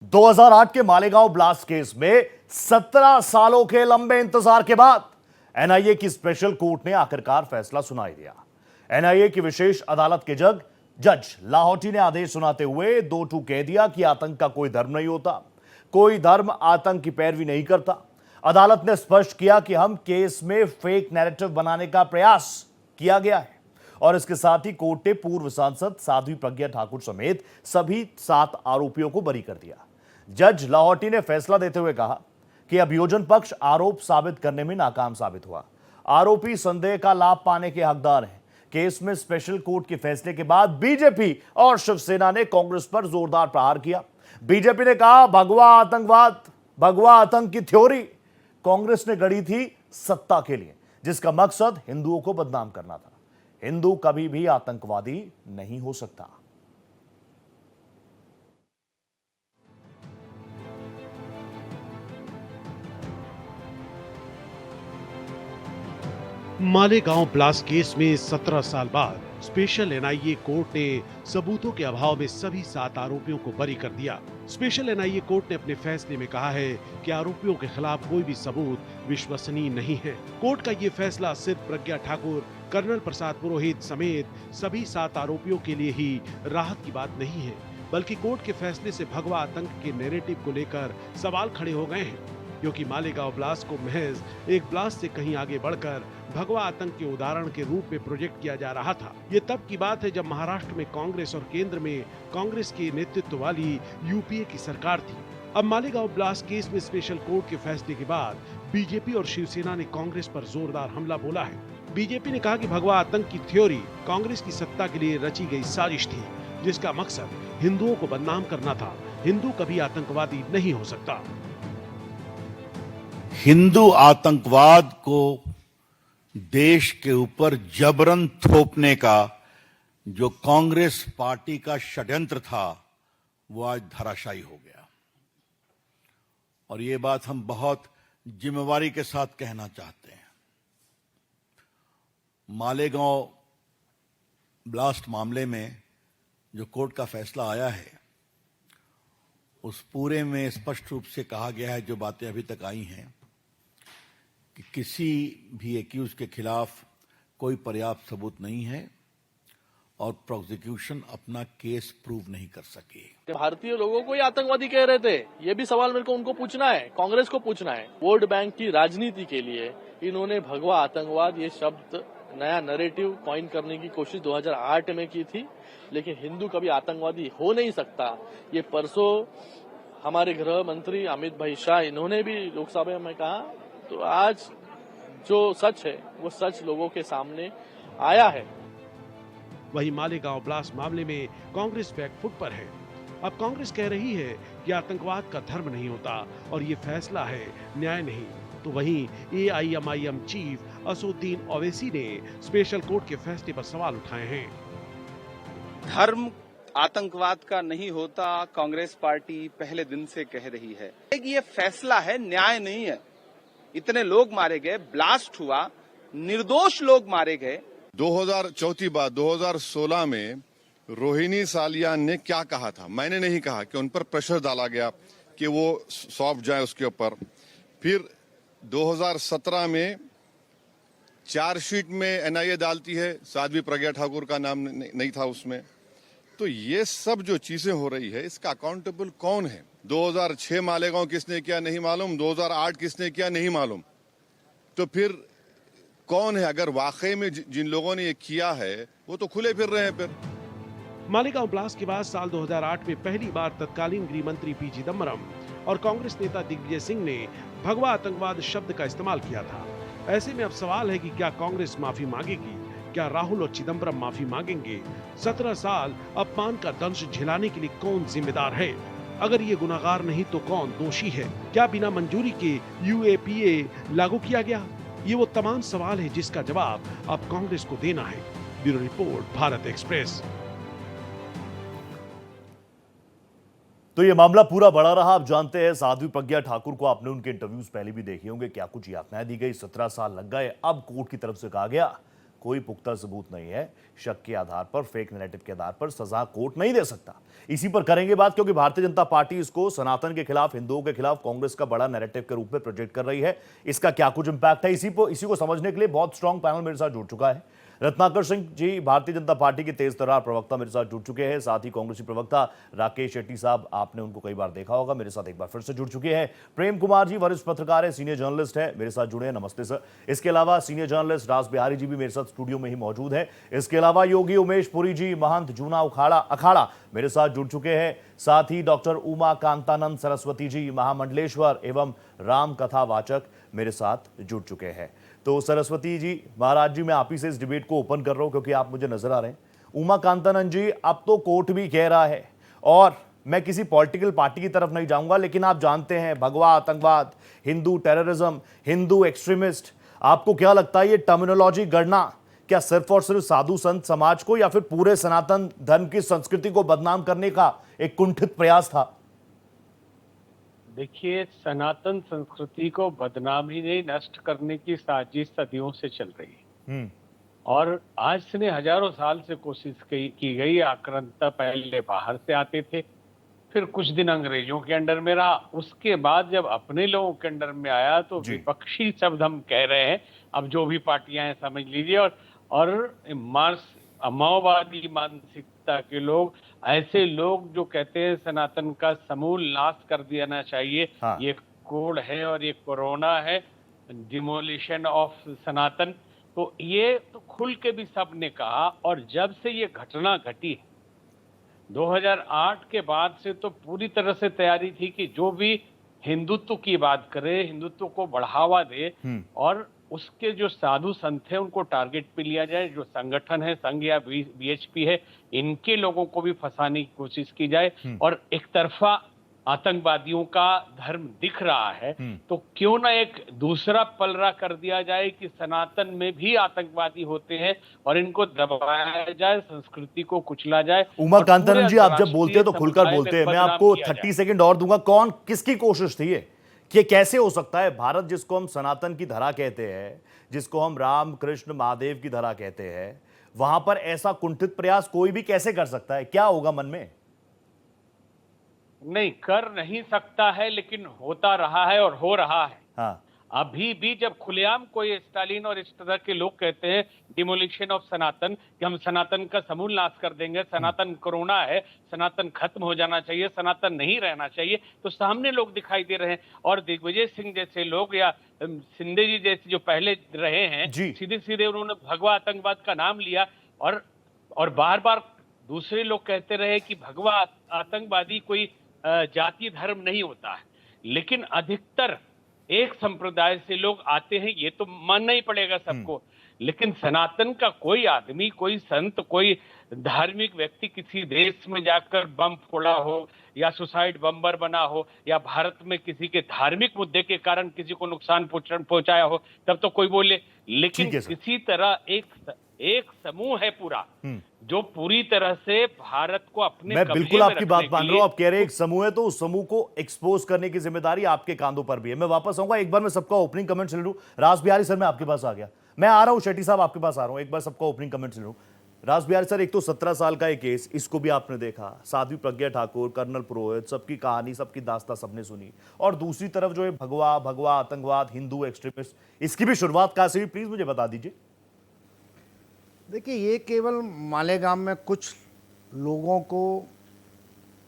2008 के Malegaon blast case में 17 सालों के लंबे इंतजार के बाद एनआईए की स्पेशल कोर्ट ने आखिरकार फैसला सुनाई दिया। एनआईए की विशेष अदालत के जज लाहौटी ने आदेश सुनाते हुए दो टूक कह दिया कि आतंक का कोई धर्म नहीं होता, कोई धर्म आतंक की पैरवी नहीं करता। अदालत ने स्पष्ट किया कि हम केस में फेक नैरेटिव बनाने का प्रयास किया गया है और इसके साथ ही कोर्ट ने पूर्व सांसद साध्वी प्रज्ञा ठाकुर समेत सभी 7 आरोपियों को बरी कर दिया। जज लाहौटी ने फैसला देते हुए कहा कि अभियोजन पक्ष आरोप साबित करने में नाकाम साबित हुआ। आरोपी संदेह का लाभ पाने के हकदार हैं। केस में स्पेशल कोर्ट के फैसले के बाद बीजेपी और शिवसेना ने कांग्रेस पर जोरदार प्रहार किया। बीजेपी ने कहा भगवा आतंकवाद, भगवा आतंक की थ्योरी कांग्रेस ने गढ़ी थी सत्ता के लिए, जिसका मकसद हिंदुओं को बदनाम करना था। हिंदू कभी भी आतंकवादी नहीं हो सकता। मालेगांव ब्लास्ट केस में 17 साल बाद स्पेशल एनआईए कोर्ट ने सबूतों के अभाव में सभी 7 आरोपियों को बरी कर दिया। स्पेशल एनआईए कोर्ट ने अपने फैसले में कहा है कि आरोपियों के खिलाफ कोई भी सबूत विश्वसनीय नहीं है। कोर्ट का ये फैसला सिर्फ प्रज्ञा ठाकुर, कर्नल प्रसाद पुरोहित समेत सभी 7 आरोपियों के लिए ही राहत की बात नहीं है, बल्कि कोर्ट के फैसले से भगवा आतंक के नैरेटिव को लेकर सवाल खड़े हो गए हैं, क्योंकि मालेगांव ब्लास्ट को महज एक ब्लास्ट से कहीं आगे बढ़कर भगवा आतंक के उदाहरण के रूप में प्रोजेक्ट किया जा रहा था। ये तब की बात है जब महाराष्ट्र में कांग्रेस और केंद्र में कांग्रेस के नेतृत्व वाली यूपीए की सरकार थी। अब मालेगांव ब्लास्ट केस में स्पेशल कोर्ट के फैसले के बाद बीजेपी और शिवसेना ने कांग्रेस पर जोरदार हमला बोला है। बीजेपी ने कहा कि भगवा आतंक की थ्योरी कांग्रेस की सत्ता के लिए रची गई साजिश थी, जिसका मकसद हिंदुओं को बदनाम करना था। हिंदू कभी आतंकवादी नहीं हो सकता। हिंदू आतंकवाद को देश के ऊपर जबरन थोपने का जो कांग्रेस पार्टी का षड्यंत्र था, वो आज धराशायी हो गया। और ये बात हम बहुत जिम्मेवारी के साथ कहना चाहते हैं। मालेगांव ब्लास्ट मामले में जो कोर्ट का फैसला आया है, उस पूरे में स्पष्ट रूप से कहा गया है, जो बातें अभी तक आई हैं, कि किसी भी एक्यूज के खिलाफ कोई पर्याप्त सबूत नहीं है और प्रोसिक्यूशन अपना केस प्रूव नहीं कर सके। भारतीय लोगों को ही आतंकवादी कह रहे थे, ये भी सवाल मेरे को उनको पूछना है, कांग्रेस को पूछना है। वोट बैंक की राजनीति के लिए इन्होंने भगवा आतंकवाद ये शब्द, नया नैरेटिव कॉइन करने की कोशिश 2008 में की थी, लेकिन हिंदू कभी आतंकवादी हो नहीं सकता। ये परसों हमारे गृह मंत्री अमित भाई शाह इन्होंने भी लोकसभा में कहा। तो आज जो सच है वो सच लोगों के सामने आया है। वही मालेगांव ब्लास्ट मामले में कांग्रेस बैकफुट पर है। अब कांग्रेस कह रही है कि आतंकवाद का धर्म नहीं होता और ये फैसला है, न्याय नहीं। तो वहीं एआईएमआईएम चीफ असदुद्दीन ओवैसी ने स्पेशल कोर्ट के फैसले पर सवाल उठाए हैं। धर्म आतंकवाद का नहीं होता, कांग्रेस पार्टी पहले दिन से कह रही है। ये फैसला है, न्याय नहीं है। इतने लोग मारे गए, ब्लास्ट हुआ, निर्दोष लोग मारे गए। 2004 बात 2016 में रोहिणी सालियान ने क्या कहा था? मैंने नहीं कहा कि उन पर प्रेशर डाला गया कि वो सौंप जाए उसके ऊपर। फिर 2017 में चार्जशीट में एनआईए डालती है, साध्वी प्रज्ञा ठाकुर का नाम नहीं था उसमें। तो ये सब जो चीजें हो रही है, इसका अकाउंटेबल कौन है? 2006 मालेगांव किसने किया नहीं मालूम, 2008 किसने किया नहीं मालूम। तो फिर कौन है? अगर वाकई में जिन लोगों ने ये किया है वो तो खुले फिर रहे हैं। फिर मालेगांव ब्लास्ट के बाद साल 2008 में पहली बार तत्कालीन गृह मंत्री पी चिदम्बरम और कांग्रेस नेता दिग्विजय सिंह ने भगवा आतंकवाद शब्द का इस्तेमाल किया था। ऐसे में अब सवाल है कि क्या कांग्रेस माफी मांगेगी? क्या राहुल और चिदम्बरम माफी मांगेंगे? 17 साल अपमान का दंश झेलाने के लिए कौन जिम्मेदार है? अगर ये गुनाहगार नहीं तो कौन दोषी है? क्या बिना मंजूरी के यूएपीए लागू किया गया? ये वो तमाम सवाल है जिसका जवाब अब कांग्रेस को देना है। Bureau report, Bharat express. तो ये मामला पूरा बड़ा रहा। आप जानते हैं साध्वी प्रज्ञा ठाकुर को आपने उनके इंटरव्यूज पहले भी देखे होंगे, क्या कुछ यातनाएं दी गई, 17 साल लग गए। अब कोर्ट की तरफ से कहा गया कोई पुख्ता सबूत नहीं है, शक के आधार पर, फेक नैरेटिव के आधार पर सजा कोर्ट नहीं दे सकता। इसी पर करेंगे बात, क्योंकि भारतीय जनता पार्टी इसको सनातन के खिलाफ, हिंदुओं के खिलाफ कांग्रेस का बड़ा नैरेटिव के रूप में प्रोजेक्ट कर रही है। इसका क्या कुछ इंपैक्ट है, इसी को समझने के लिए बहुत स्ट्रांग पैनल मेरे साथ जुड़ चुका है। रत्नाकर सिंह जी, भारतीय जनता पार्टी के तेज तर्रार प्रवक्ता, मेरे साथ जुड़ चुके हैं। साथ ही कांग्रेसी प्रवक्ता राकेश शेट्टी साहब, आपने उनको कई बार देखा होगा, मेरे साथ एक बार फिर से जुड़ चुके हैं। प्रेम कुमार जी, वरिष्ठ पत्रकार है, सीनियर जर्नलिस्ट है, मेरे साथ जुड़े हैं, नमस्ते सर। इसके अलावा सीनियर जर्नलिस्ट रास बिहारी जी भी मेरे साथ स्टूडियो में ही मौजूद है। इसके अलावा योगी उमेश पुरी जी, महंत जूना अखाड़ा मेरे साथ जुड़ चुके हैं। साथ ही डॉक्टर उमा कांतानंद सरस्वती जी, महामंडलेश्वर एवं राम कथा वाचक मेरे साथ जुड़ चुके हैं। तो सरस्वती जी, महाराज जी, मैं आप ही से इस डिबेट को ओपन कर रहा हूं क्योंकि आप मुझे नजर आ रहे हैं। उमा कांतानंद जी, अब तो कोर्ट भी कह रहा है, और मैं किसी पॉलिटिकल पार्टी की तरफ नहीं जाऊंगा, लेकिन आप जानते हैं भगवा आतंकवाद, हिंदू टेररिज्म, हिंदू एक्सट्रीमिस्ट, आपको क्या लगता है ये टर्मिनोलॉजी गढ़ना क्या सिर्फ और सिर्फ साधु संत समाज को या फिर पूरे सनातन धर्म की संस्कृति को बदनाम करने का एक कुंठित प्रयास था? देखिए, सनातन संस्कृति को बदनाम ही नहीं, नष्ट करने की साजिश सदियों से चल रही है। और आज से नहीं, हजारों साल से कोशिश की गई। आक्रांता पहले बाहर से आते थे, फिर कुछ दिन अंग्रेजों के अंडर में रहा, उसके बाद जब अपने लोगों के अंडर में आया तो विपक्षी शब्द हम कह रहे हैं, अब जो भी पार्टियां हैं समझ लीजिए, और माओवादी मानसिकता के लोग, ऐसे लोग जो कहते हैं सनातन का समूल नाश कर देना चाहिए। हाँ। ये कोड है और ये कोरोना है, डिमोलिशन ऑफ सनातन। तो ये तो खुल के भी सबने कहा। और जब से ये घटना घटी 2008 के बाद से तो पूरी तरह से तैयारी थी कि जो भी हिंदुत्व की बात करे, हिंदुत्व को बढ़ावा दे, और उसके जो साधु संत हैं उनको टारगेट पे लिया जाए, जो संगठन है, संघ या बीएचपी है, इनके लोगों को भी फंसाने की कोशिश की जाए। और एक तरफा आतंकवादियों का धर्म दिख रहा है, तो क्यों ना एक दूसरा पलड़ा कर दिया जाए कि सनातन में भी आतंकवादी होते हैं और इनको दबाया जाए, संस्कृति को कुचला जाए। उमा कांतानंद जी, आप जब बोलते हैं तो खुलकर बोलते हैं। मैं आपको 30 सेकंड और दूंगा। कौन, किसकी कोशिश थी ये? कि कैसे हो सकता है भारत, जिसको हम सनातन की धरा कहते हैं, जिसको हम राम कृष्ण महादेव की धरा कहते हैं, वहां पर ऐसा कुंठित प्रयास कोई भी कैसे कर सकता है? क्या होगा मन में? नहीं, कर नहीं सकता है, लेकिन होता रहा है और हो रहा है। हाँ। अभी भी जब खुलेआम कोई स्टालिन और इस तरह के लोग कहते हैं डिमोलिशन ऑफ सनातन, कि हम सनातन का समूल नाश कर देंगे, सनातन कोरोना है, सनातन खत्म हो जाना चाहिए, सनातन नहीं रहना चाहिए, तो सामने लोग दिखाई दे रहे हैं। और दिग्विजय सिंह जैसे लोग या शिंदे जी जैसे जो पहले रहे हैं, सीधे सीधे उन्होंने भगवा आतंकवाद का नाम लिया, और बार बार दूसरे लोग कहते रहे कि भगवा आतंकवादी कोई जाति धर्म नहीं होता है। लेकिन अधिकतर एक संप्रदाय से लोग आते हैं, ये तो मानना ही पड़ेगा सबको। लेकिन सनातन का कोई आदमी, कोई संत, कोई धार्मिक व्यक्ति किसी देश में जाकर बम फोड़ा हो या सुसाइड बम्बर बना हो या भारत में किसी के धार्मिक मुद्दे के कारण किसी को नुकसान पहुंचाया हो, तब तो कोई बोले। लेकिन किसी तरह एक समूह है पूरा, जो पूरी तरह से भारत को अपने मैं बिल्कुल आपकी बात मान रहा हूं। आप कह रहे हैं एक समूह है, तो उस समूह को एक्सपोज करने की जिम्मेदारी आपके कांधों पर भी है। मैं वापस आऊंगा, एक बार मैं सबका ओपनिंग कमेंट ले लूं। रास बिहारी सर, मैं आपके पास आ गया, मैं आ रहा हूं। शेट्टी साहब, आपके पास आ रहा हूं, एक बार सबका ओपनिंग कमेंट ले लूं। रास बिहारी सर, एक तो 17 साल का एक केस, इसको भी आपने देखा, साध्वी प्रज्ञा ठाकुर, कर्नल पुरोहित, सबकी कहानी, सबकी दास्तां सबने सुनी, और दूसरी तरफ जो है भगवा आतंकवाद, हिंदू एक्सट्रीमिस्ट, इसकी भी शुरुआत कहां से हुई, प्लीज मुझे बता दीजिए। देखिए, ये केवल मालेगांव में कुछ लोगों को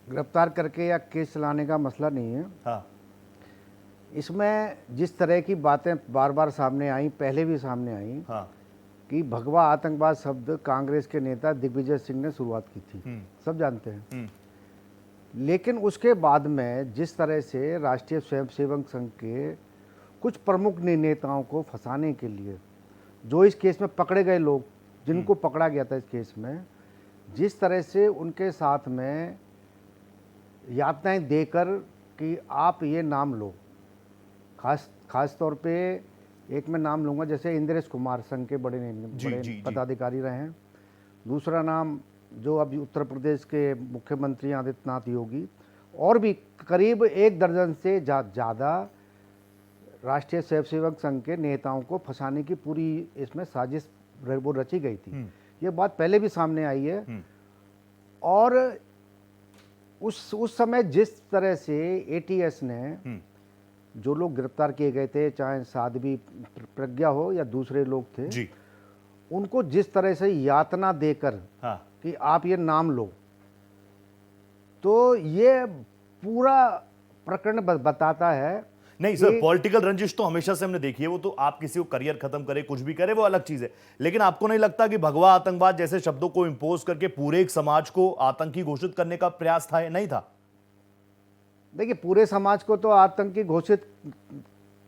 गिरफ्तार करके या केस चलाने का मसला नहीं है। हाँ। इसमें जिस तरह की बातें बार बार सामने आई, पहले भी सामने आई, हाँ। कि भगवा आतंकवाद शब्द कांग्रेस के नेता दिग्विजय सिंह ने शुरुआत की थी, सब जानते हैं। लेकिन उसके बाद में जिस तरह से राष्ट्रीय स्वयंसेवक संघ के कुछ प्रमुख नेताओं को फंसाने के लिए, जो इस केस में पकड़े गए लोग, जिनको पकड़ा गया था इस केस में, जिस तरह से उनके साथ में यातनाएं देकर कि आप ये नाम लो, खास तौर पे एक मैं नाम लूँगा, जैसे इंद्रेश कुमार संघ के बड़े पदाधिकारी रहे हैं। दूसरा नाम जो अभी उत्तर प्रदेश के मुख्यमंत्री आदित्यनाथ योगी, और भी करीब 1 दर्जन से ज़्यादा राष्ट्रीय स्वयंसेवक संघ के नेताओं को फंसाने की पूरी इसमें साजिश वो रची गई थी। ये बात पहले भी सामने आई है। और उस समय जिस तरह से एटीएस ने जो लोग गिरफ्तार किए गए थे, चाहे साध्वी प्रज्ञा हो या दूसरे लोग थे जी, उनको जिस तरह से यातना देकर हाँ, कि आप ये नाम लो, तो ये पूरा प्रकरण बताता है। नहीं सर, पॉलिटिकल रंजिश तो हमेशा से हमने देखी है। वो तो आप किसी को करियर खत्म करे, कुछ भी करे, वो अलग चीज है। लेकिन आपको नहीं लगता कि भगवा आतंकवाद जैसे शब्दों को इंपोज करके पूरे एक समाज को आतंकी घोषित करने का प्रयास था, नहीं था? देखिए, पूरे समाज को तो आतंकी घोषित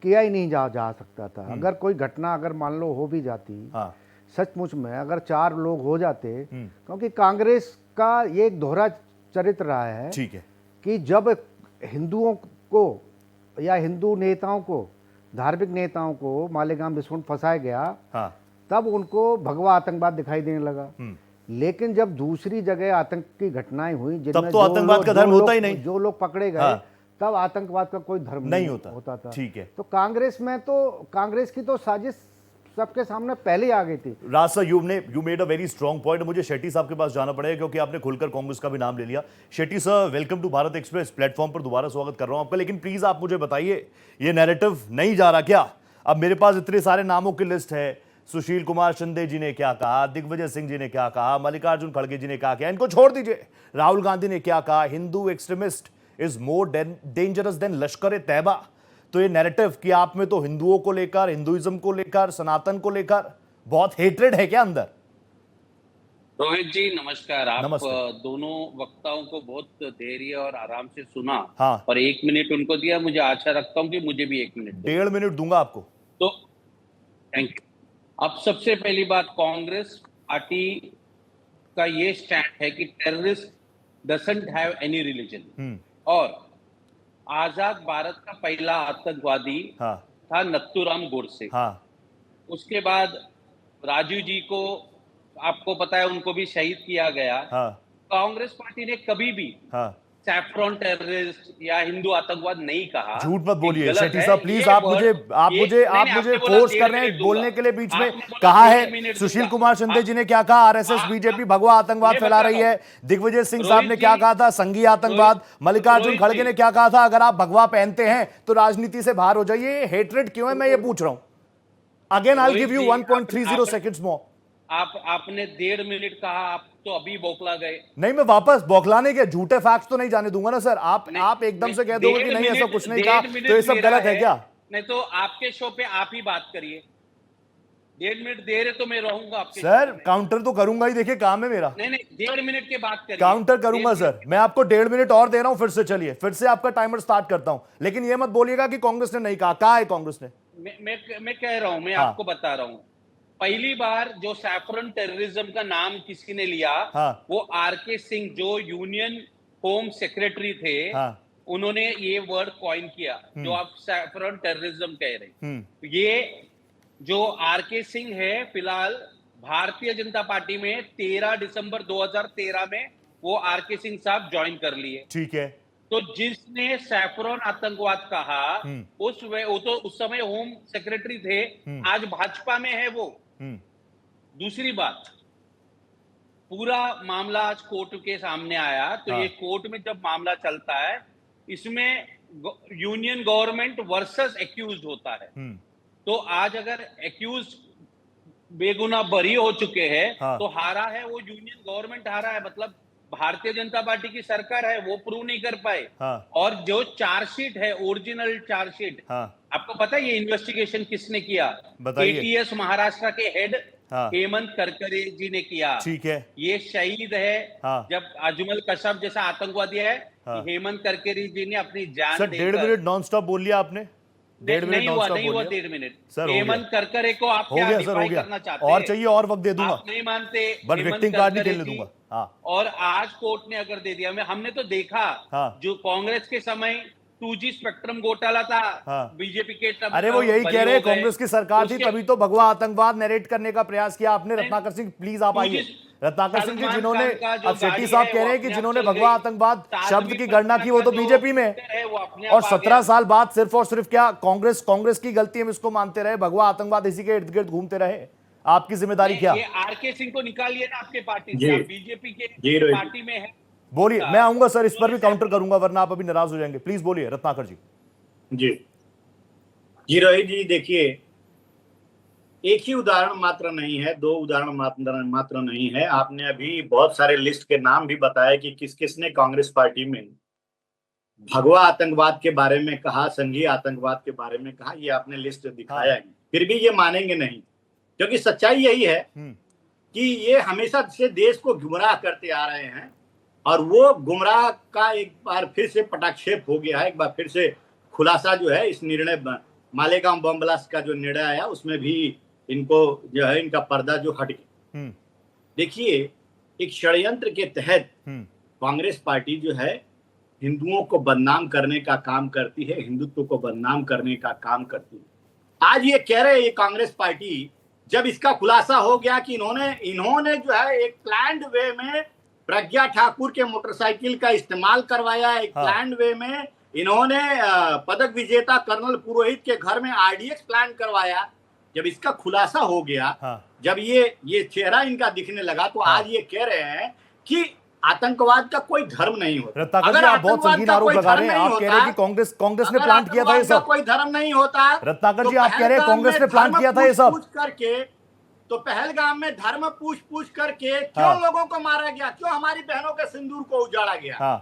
किया ही नहीं जा सकता था। अगर कोई घटना अगर मान लो हो भी जाती, हाँ, सचमुच में अगर 4 लोग हो जाते, क्योंकि कांग्रेस का ये एक दोहरा चरित्र रहा है, ठीक है, कि जब हिंदुओं को या हिंदू नेताओं को, धार्मिक नेताओं को मालेगांव विस्फोट फंसाया गया, हाँ, तब उनको भगवा आतंकवाद दिखाई देने लगा। लेकिन जब दूसरी जगह आतंक की घटनाएं हुई, तब तो आतंकवाद का धर्म होता ही नहीं। जो लोग पकड़े गए, हाँ, तब आतंकवाद का कोई धर्म नहीं होता था। ठीक है। तो कांग्रेस की तो साजिश सबके सामने पहले ही आ गई थी। Raj sir, you made a very strong point. मुझे शेट्टी साहब के पास जाना पड़ेगा क्योंकि आपने खुलकर कांग्रेस का भी नाम ले लिया। Shetty sir, welcome to Bharat express. Platform पर दोबारा स्वागत कर रहा हूं आपका। लेकिन प्लीज आप मुझे बताइए, ये नैरेटिव नहीं जा रहा क्या? अब मेरे पास इतने सारे नामों की लिस्ट है। सुशील कुमार शिंदे जी ने क्या कहा, दिग्विजय सिंह जी ने क्या कहा, मल्लिकार्जुन खड़गे जी ने क्या कहा, इनको छोड़ दीजिए। राहुल गांधी ने क्या कहा, Hindu extremist is more dangerous then लश्कर ए तैयबा। तो ये नैरेटिव कि आप में तो हिंदुओं को लेकर, हिंदुइज्म को लेकर, सनातन को लेकर बहुत हेट्रेड है क्या अंदर? रोहित जी नमस्कार। आप नमस्ते। दोनों वक्ताओं को बहुत धैर्य और आराम से सुना, हाँ, और 1 मिनट उनको दिया। मुझे आशा रखता हूं कि मुझे भी 1 मिनट दो। 1.5 मिनट दूंगा आपको। तो थैंक यू। अब सबसे पहली बात, कांग्रेस पार्टी का ये स्टैंड है कि terrorist doesn't have any religion, और आजाद भारत का पहला आतंकवादी हाँ, था नथुराम गोडसे। हाँ, उसके बाद राजू जी को आपको पता है, उनको भी शहीद किया गया। हाँ, कांग्रेस पार्टी ने कभी भी हाँ, सैफ्रॉन टेररिस्ट या हिंदू आतंकवाद नहीं कहा। झूठ मत बोलिए गलत शेट्टी है। साहब, प्लीज। ये आप word- मुझे नहीं, आपने बोला फोर्स 1.5 कर रहे हैं मिनट बोलने दूंगा। के लिए बीच में। आपने बोला कहा 1.5 है मिनट सुशील दूंगा। कुमार शिंदे जी ने क्या कहा, आरएसएस बीजेपी भगवा आतंकवाद मैं फैला बता रही रहा है। दिग्विजय सिंह रोहित साहब ने जी- क्या कहा था, संघीय आतंकवाद। मल्लिकार्जुन रोहित खड़गे जी- ने क्या कहा था, अगर आप भगवा पहनते हैं तो राजनीति से बाहर हो जाइए। हेट्रेड क्यों है, मैं ये पूछ रहा हूं। Again I give you 1.30 seconds more. आपने 1.5 मिनट कहा, आप तो अभी बौखला गए। नहीं, मैं वापस बौखलाने के झूठे फैक्ट्स तो नहीं जाने दूंगा ना सर। आप एकदम से कह दोगे कि नहीं ऐसा कुछ नहीं कहा, तो ये सब गलत है क्या? नहीं तो आपके शो पे आप ही बात करिए। 1.5 मिनट दे रहे तो मैं रहूंगा आपके सर। शो पे। काउंटर तो करूंगा ही, देखिए काम है मेरा। नहीं 1.5 मिनट के बात करिए। काउंटर करूंगा 1.5 सर। मैं आपको 1.5 मिनट और दे रहा हूं। फिर से चलिए, फिर से आपका टाइमर स्टार्ट करता हूं। लेकिन ये मत बोलिएगा कि कांग्रेस ने नहीं कहा। कहा है कांग्रेस ने? मैं कह रहा हूं, मैं हाँ। आपको बता रहा हूं। पहली बार जो सैफरन टेररिज्म का नाम किसी ने लिया, हाँ। वो आरके सिंह जो यूनियन होम सेक्रेटरी थे, हाँ। उन्होंने ये वर्ड कॉइन किया जो आप सैफरन टेररिज्म कह रहे। हम्म। ये जो आरके सिंह है, फिलहाल भारतीय जनता पार्टी में 13 दिसंबर 2013 में वो आरके सिंह साहब ज्वाइन कर लिए। ठीक है। तो जिसने सैफरन आतंकवाद कहा, वो तो उस समय होम सेक्रेटरी थे, आज भाजपा में है वो। दूसरी बात, पूरा मामला आज कोर्ट के सामने आया, तो हाँ। ये कोर्ट में जब मामला चलता है, इसमें यूनियन गवर्नमेंट वर्सेस एक्यूज्ड होता है। तो आज अगर एक्यूज बेगुनाह बरी हो चुके हैं, हाँ। तो हारा है वो यूनियन गवर्नमेंट, हारा है मतलब भारतीय जनता पार्टी की सरकार है, वो प्रूव नहीं कर पाए। हाँ। और जो चार्जशीट है, ओरिजिनल चार्जशीट, हाँ। आपको पता है ये इन्वेस्टिगेशन किसने किया? बताइए। एटीएस महाराष्ट्र के हेड हाँ। हेमंत करकरे जी ने किया। ठीक है। ये शहीद है। हाँ। जब अजमल कशब जैसा आतंकवादी है, हाँ। हेमंत करकरे जी ने अपनी जान सर 1.5 मिनट नॉन स्टॉप बोल लिया आपने। 1.5 मिनट नहीं नॉन हुआ स्टॉप बोल 1.5 लिया। मिनट। सर, हो गया। हेमंत करकरे को आप हो क्या गया सर, हो डिफाई गया। करना चाहते हैं? और चाहिए और वक्त दे दूंगा, आप नहीं मानते, बट हेमंत विक्टिंग कार्ड नहीं करकरे खेलने जी। दूंगा। हाँ। और आज कोर्ट ने अगर दे दिया, हमने तो देखा, हाँ। जो कांग्रेस के समय 2G स्पेक्ट्रम घोटाला था, हाँ। बीजेपी के तब अरे वो यही बरी कह रहे हैं, हो गए। कांग्रेस की सरकार थी, उसके- तभी तो भगवा आतंकवाद नरेट करने का प्रयास किया आपने। रत्नाकर सिंह, प्लीज आप आइए। रत्नाकर सिंह जी, जिन्होंने, अब शेट्टी साहब कह रहे हैं कि जिन्होंने भगवा आतंकवाद शब्द की गणना की, वो तो बीजेपी में है। और 17 साल बाद सिर्फ और सिर्फ क्या कांग्रेस की गलती हम इसको मानते रहे? भगवा आतंकवाद इसी के इर्द गिर्द घूमते रहे। आपकी जिम्मेदारी क्या? ये आरके सिंह को निकालिए ना आपके पार्टी जी। से, आप बीजेपी के जी, रोहित। पार्टी में है। बोलिए, मैं आऊंगा सर, इस पर भी काउंटर करूंगा वरना आप अभी नाराज हो जाएंगे। प्लीज बोलिए रत्नाकर जी। जी जी रोहित जी, देखिए, एक ही उदाहरण मात्र नहीं है, दो उदाहरण मात्र नहीं है। आपने अभी बहुत सारे लिस्ट के नाम भी बताया कि किस किसने कांग्रेस पार्टी में भगवा आतंकवाद के बारे में कहा, संघीय आतंकवाद के बारे में कहा। ये आपने लिस्ट दिखाया है, फिर भी ये मानेंगे नहीं, क्योंकि सच्चाई यही है कि ये हमेशा से देश को गुमराह करते आ रहे हैं और वो गुमराह का एक बार फिर से पटाक्षेप हो गया है। एक बार फिर से खुलासा जो है इस निर्णय मालेगांव बम ब्लास्ट का जो निर्णय आया उसमें भी इनको जो है इनका पर्दा जो हट गया। देखिए, एक षड्यंत्र के तहत कांग्रेस पार्टी जो है हिंदुओं को बदनाम करने का काम करती है, हिंदुत्व को बदनाम करने का काम करती है। आज ये कह रहे हैं ये कांग्रेस पार्टी, जब इसका खुलासा हो गया कि इन्होंने जो है एक प्लान्ड वे में प्रज्ञा ठाकुर के मोटरसाइकिल का इस्तेमाल करवाया, एक प्लान्ड वे में इन्होंने पदक विजेता कर्नल पुरोहित के घर में आरडीएक्स प्लान करवाया। जब इसका खुलासा हो गया, जब ये चेहरा इनका दिखने लगा, तो आज ये कह रहे हैं कि आतंकवाद का कोई धर्म नहीं होता। रत्नाकर जी, आप बहुत संगीन आरोप लगा रहे हैं। आप कह रहे हैं कि कांग्रेस ने प्लान किया था ये सब। कोई धर्म नहीं होता। रत्नाकर जी, आप कह रहे हैं कांग्रेस ने प्लान किया था ये सब करके। तो पहलगाम में धर्म पूछ करके क्यों लोगों को मारा गया, क्यों हमारी बहनों के सिंदूर को उजाड़ा गया?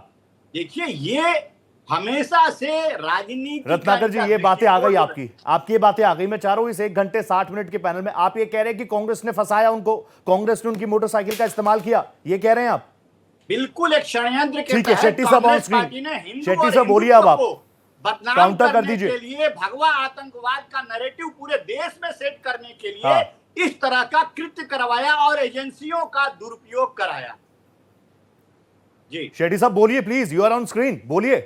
देखिए, ये हमेशा से राजनीति। रत्नाकर जी, ये बातें आ गई आपकी ये बातें आ गई। मैं चाह रहा हूं इस 1 घंटे 60 मिनट के पैनल में आप ये कह रहे हैं कि कांग्रेस ने फंसाया उनको, कांग्रेस ने उनकी मोटरसाइकिल का इस्तेमाल किया, ये कह रहे हैं आप? बिल्कुल एक षड्यंत्र के ठीक है, शेट्टी साहब ऑन स्क्रीन। शेट्टी साहब बोलिए, अब आप काउंटर कर दीजिए। के लिए भगवा आतंकवाद का नैरेटिव पूरे देश में सेट करने के लिए इस तरह का कृत्य करवाया और एजेंसियों का दुरुपयोग कराया। जी शेट्टी साहब बोलिए please, you are on screen, बोलिए।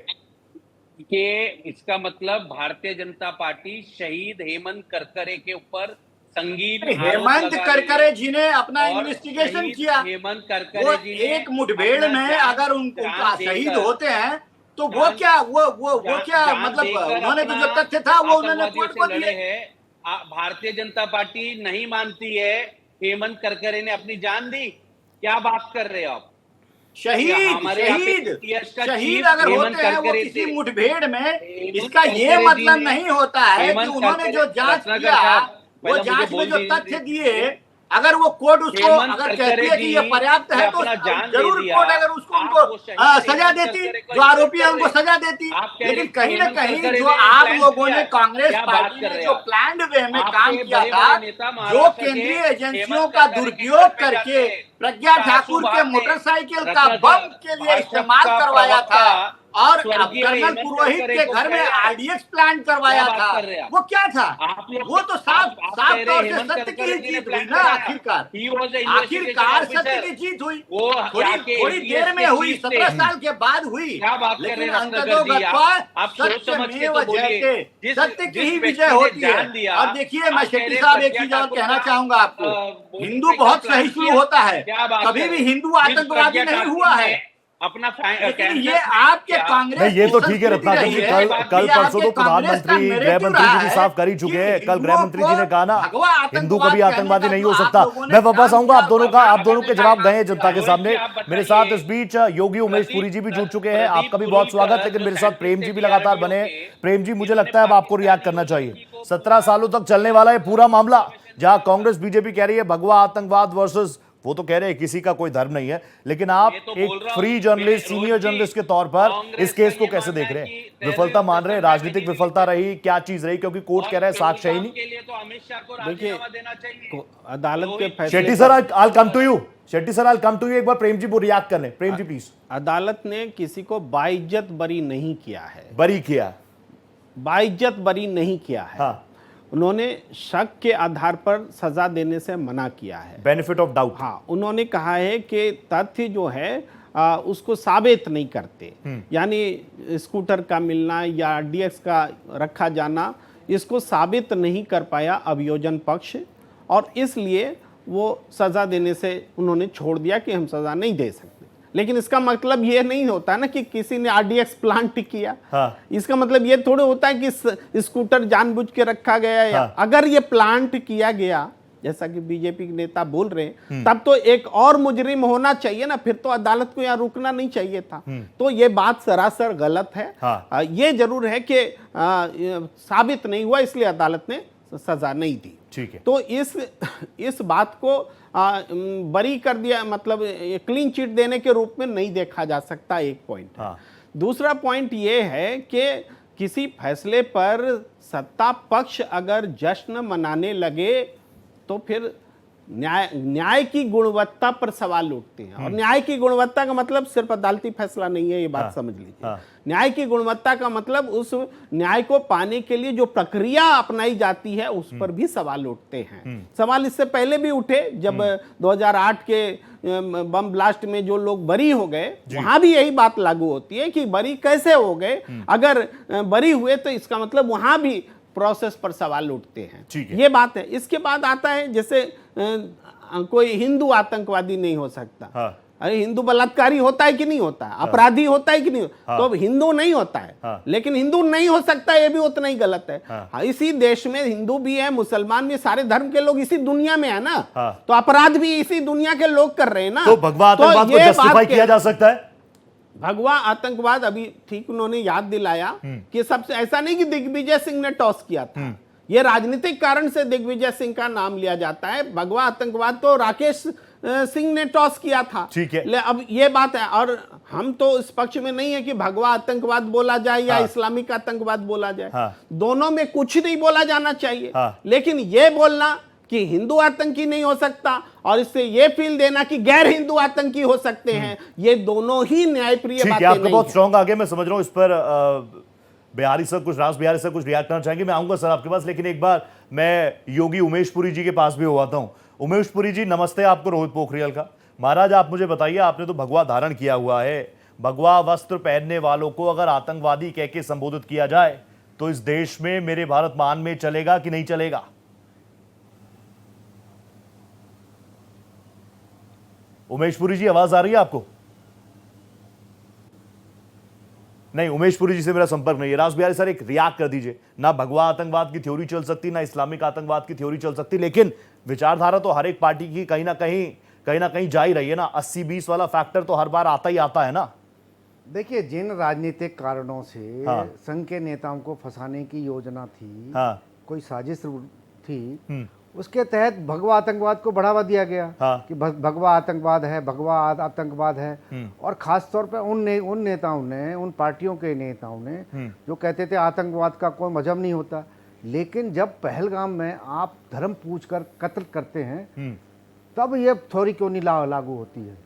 कि इसका मतलब भारतीय जनता पार्टी शहीद हेमंत करकरे के ऊपर संगीन हेमंत करकरे जी ने अपना इन्वेस्टिगेशन किया। हेमंत करकरे जी ने एक मुठभेड़ में अगर उनको शहीद होते हैं तो वो क्या मतलब उन्होंने तो जो तथ्य था वो उन्होंने कोर्ट को दिए। भारतीय जनता पार्टी नहीं मानती है हेमंत करकरे ने अपनी जान दी। क्या बात कर रहे हो आप? शहीद अगर होते हैं वो किसी मुठभेड़ में, इसका ये मतलब नहीं होता है कि उन्होंने जो जांच किया, वो जांच में जो तथ्य दिए, अगर वो कोर्ट उसको अगर कहती है कि ये पर्याप्त है तो जरूर कोर्ट अगर उनको सजा देती, जो आरोपी है उनको सजा देती। लेकिन कहीं ना कहीं जो आप लोगों ने कांग्रेस पार्टी ने जो प्लान्ड वे में काम किया था, जो केंद्रीय एजेंसियों का दुरुपयोग करके प्रज्ञा ठाकुर के मोटरसाइकिल का बम के लिए इस्तेमाल करवाया था और कर्नल पुरोहित के घर में आरडीएक्स प्लान करवाया था, वो क्या था? वो तो साफ तौर से सत्य की जीत हुई ना। आखिरकार सत्य की जीत हुई, थोड़ी देर में हुई, 17 साल के बाद हुई, लेकिन सत्य की ही विजय होती है। और देखिए, मैं शेट्टी साहब एक चीज और कहना चाहूंगा आपको, हिंदू बहुत सहिष्णु होता है, कभी भी हिंदू आतंकवादी नहीं हुआ है अपना। लेकिन ये आपके कांग्रेस नहीं, ये तो ठीक है रत्नाकर जी, कल परसों तो प्रधानमंत्री गृह मंत्री जी भी साफ कर ही चुके हैं। कल गृह मंत्री जी ने कहा ना हिंदू कभी आतंकवादी नहीं हो सकता। मैं वापस आऊंगा, आप दोनों के जवाब गए जनता के सामने। मेरे साथ इस बीच योगी उमेश पुरी जी भी जुड़ चुके हैं, आपका भी बहुत स्वागत। लेकिन मेरे साथ प्रेम जी भी लगातार बने। प्रेम जी, मुझे लगता है अब आपको रिएक्ट करना चाहिए। 17 सालों तक चलने वाला है पूरा मामला, जहां कांग्रेस बीजेपी कह रही है भगवा आतंकवाद वर्सेस, वो तो कह रहे हैं किसी का कोई धर्म नहीं है, लेकिन आप एक फ्री जर्नलिस्ट, सीनियर जर्नलिस्ट के तौर पर इस केस को कैसे देख रहे हैं? विफलता मान रहे हैं, राजनीतिक विफलता रही, क्या चीज रही? क्योंकि कोर्ट कह रहा है साक्ष्य ही नहीं। देखिए, अदालत के फैसले, Shetty sir I come to you, Shetty sir I come to you. एक बार प्रेम जी को रिएक्ट करने, प्रेम जी प्लीज। अदालत ने किसी को बाइज्जत बरी नहीं किया है, बाइज्जत बरी नहीं किया है। उन्होंने शक के आधार पर सजा देने से मना किया है, बेनिफिट ऑफ डाउट। हाँ, उन्होंने कहा है कि तथ्य जो है उसको साबित नहीं करते, यानी स्कूटर का मिलना या डीएक्स का रखा जाना, इसको साबित नहीं कर पाया अभियोजन पक्ष, और इसलिए वो सजा देने से उन्होंने छोड़ दिया कि हम सजा नहीं दे सकते। लेकिन इसका मतलब ये नहीं होता ना कि किसी ने आरडीएक्स प्लांट किया। इसका मतलब ये थोड़े होता है कि स्कूटर जानबूझ के रखा गया है। अगर ये प्लांट किया गया जैसा कि बीजेपी के नेता बोल रहे हैं, तब तो एक और मुजरिम होना चाहिए ना, फिर तो अदालत को यहाँ रुकना नहीं चाहिए था। तो ये बात सरासर गलत है। हाँ। ये जरूर है कि साबित नहीं हुआ, इसलिए अदालत ने सजा नहीं दी। ठीक है। तो इस बात को बरी कर दिया, मतलब क्लीन चिट देने के रूप में नहीं देखा जा सकता, एक पॉइंट। हाँ। दूसरा पॉइंट ये है कि किसी फैसले पर सत्ता पक्ष अगर जश्न मनाने लगे तो फिर न्याय की गुणवत्ता पर सवाल उठते हैं। और न्याय की गुणवत्ता का मतलब सिर्फ अदालती फैसला नहीं है, ये बात समझ लीजिए। न्याय की गुणवत्ता का मतलब उस न्याय को पाने के लिए जो प्रक्रिया अपनाई जाती है उस पर भी सवाल उठते हैं। सवाल इससे पहले भी उठे, जब 2008 के बम ब्लास्ट में जो लोग बरी हो गए, वहां भी यही बात लागू होती है कि बरी कैसे हो गए। अगर बरी हुए तो इसका मतलब वहां भी प्रोसेस पर सवाल उठते हैं। ये बात है। इसके बाद आता है जैसे कोई हिंदू आतंकवादी नहीं हो सकता। अरे हिंदू बलात्कारी होता है कि नहीं होता है, अपराधी होता है कि नहीं, तो अब हिंदू नहीं होता है। लेकिन हिंदू नहीं हो सकता, ये भी उतना ही गलत है। इसी देश में हिंदू भी है, मुसलमान भी, सारे धर्म के लोग इसी दुनिया में है ना। तो अपराध भी इसी दुनिया के लोग कर रहे हैं ना। तो भगवा आतंकवाद को जस्टिफाई किया जा सकता है? भगवा आतंकवाद, अभी ठीक उन्होंने याद दिलाया कि सबसे ऐसा नहीं कि दिग्विजय सिंह ने टॉस किया था, ये राजनीतिक कारण से दिग्विजय सिंह का नाम लिया जाता है। भगवा आतंकवाद तो राकेश सिंह ने टॉस किया था। ठीक है। अब ये बात है, और हम तो इस पक्ष में नहीं है कि भगवा आतंकवाद बोला जाए या इस्लामिक आतंकवाद बोला जाए। दोनों में कुछ नहीं बोला जाना चाहिए। लेकिन ये बोलना कि हिंदू आतंकी नहीं हो सकता और इससे ये फील देना कि गैर हिंदू आतंकी हो सकते हैं, ये दोनों ही न्यायप्रिय बातें नहीं। आपका बहुत स्ट्रांग आगे, मैं समझ रहा हूं इस पर बिहारी सर कुछ, राज बिहारी सर कुछ रिएक्ट करना चाहेंगे। मैं आऊंगा सर आपके पास, लेकिन एक बार मैं योगी उमेश पुरी जी के पास भी हो आता हूं। उमेश पुरी जी नमस्ते आपको, रोहित पोखरियाल का। महाराज आप मुझे बताइए, आपने तो भगवा धारण किया हुआ है, भगवा वस्त्र पहनने वालों को अगर आतंकवादी कह के संबोधित किया जाए तो इस देश में, मेरे भारत मान में चलेगा कि नहीं चलेगा? उमेश पुरी जी आवाज आ रही है आपको? नहीं, उमेश पुरी जी से मेरा संपर्क नहीं है। राज बिहारी सर एक रिएक्ट कर दीजिए। ना भगवा आतंकवाद की थ्योरी चल सकती, ना इस्लामिक आतंकवाद की थ्योरी चल सकती, लेकिन विचारधारा तो हर एक पार्टी की कहीं ना कहीं जा ही रही है ना। 80-20 वाला फैक्टर तो हर बार आता ही आता है ना। देखिए, जिन राजनीतिक कारणों से संघ के नेताओं को फंसाने की योजना थी, कोई साजिश थी, उसके तहत भगवा आतंकवाद को बढ़ावा दिया गया कि भगवा आतंकवाद है, भगवा आतंकवाद है। और खास तौर पर उन नेताओं ने, उन पार्टियों के नेताओं ने जो कहते थे आतंकवाद का कोई मजहब नहीं होता, लेकिन जब पहलगाम में आप धर्म पूछकर कत्ल करते हैं तब ये थ्योरी क्यों नहीं लागू होती है?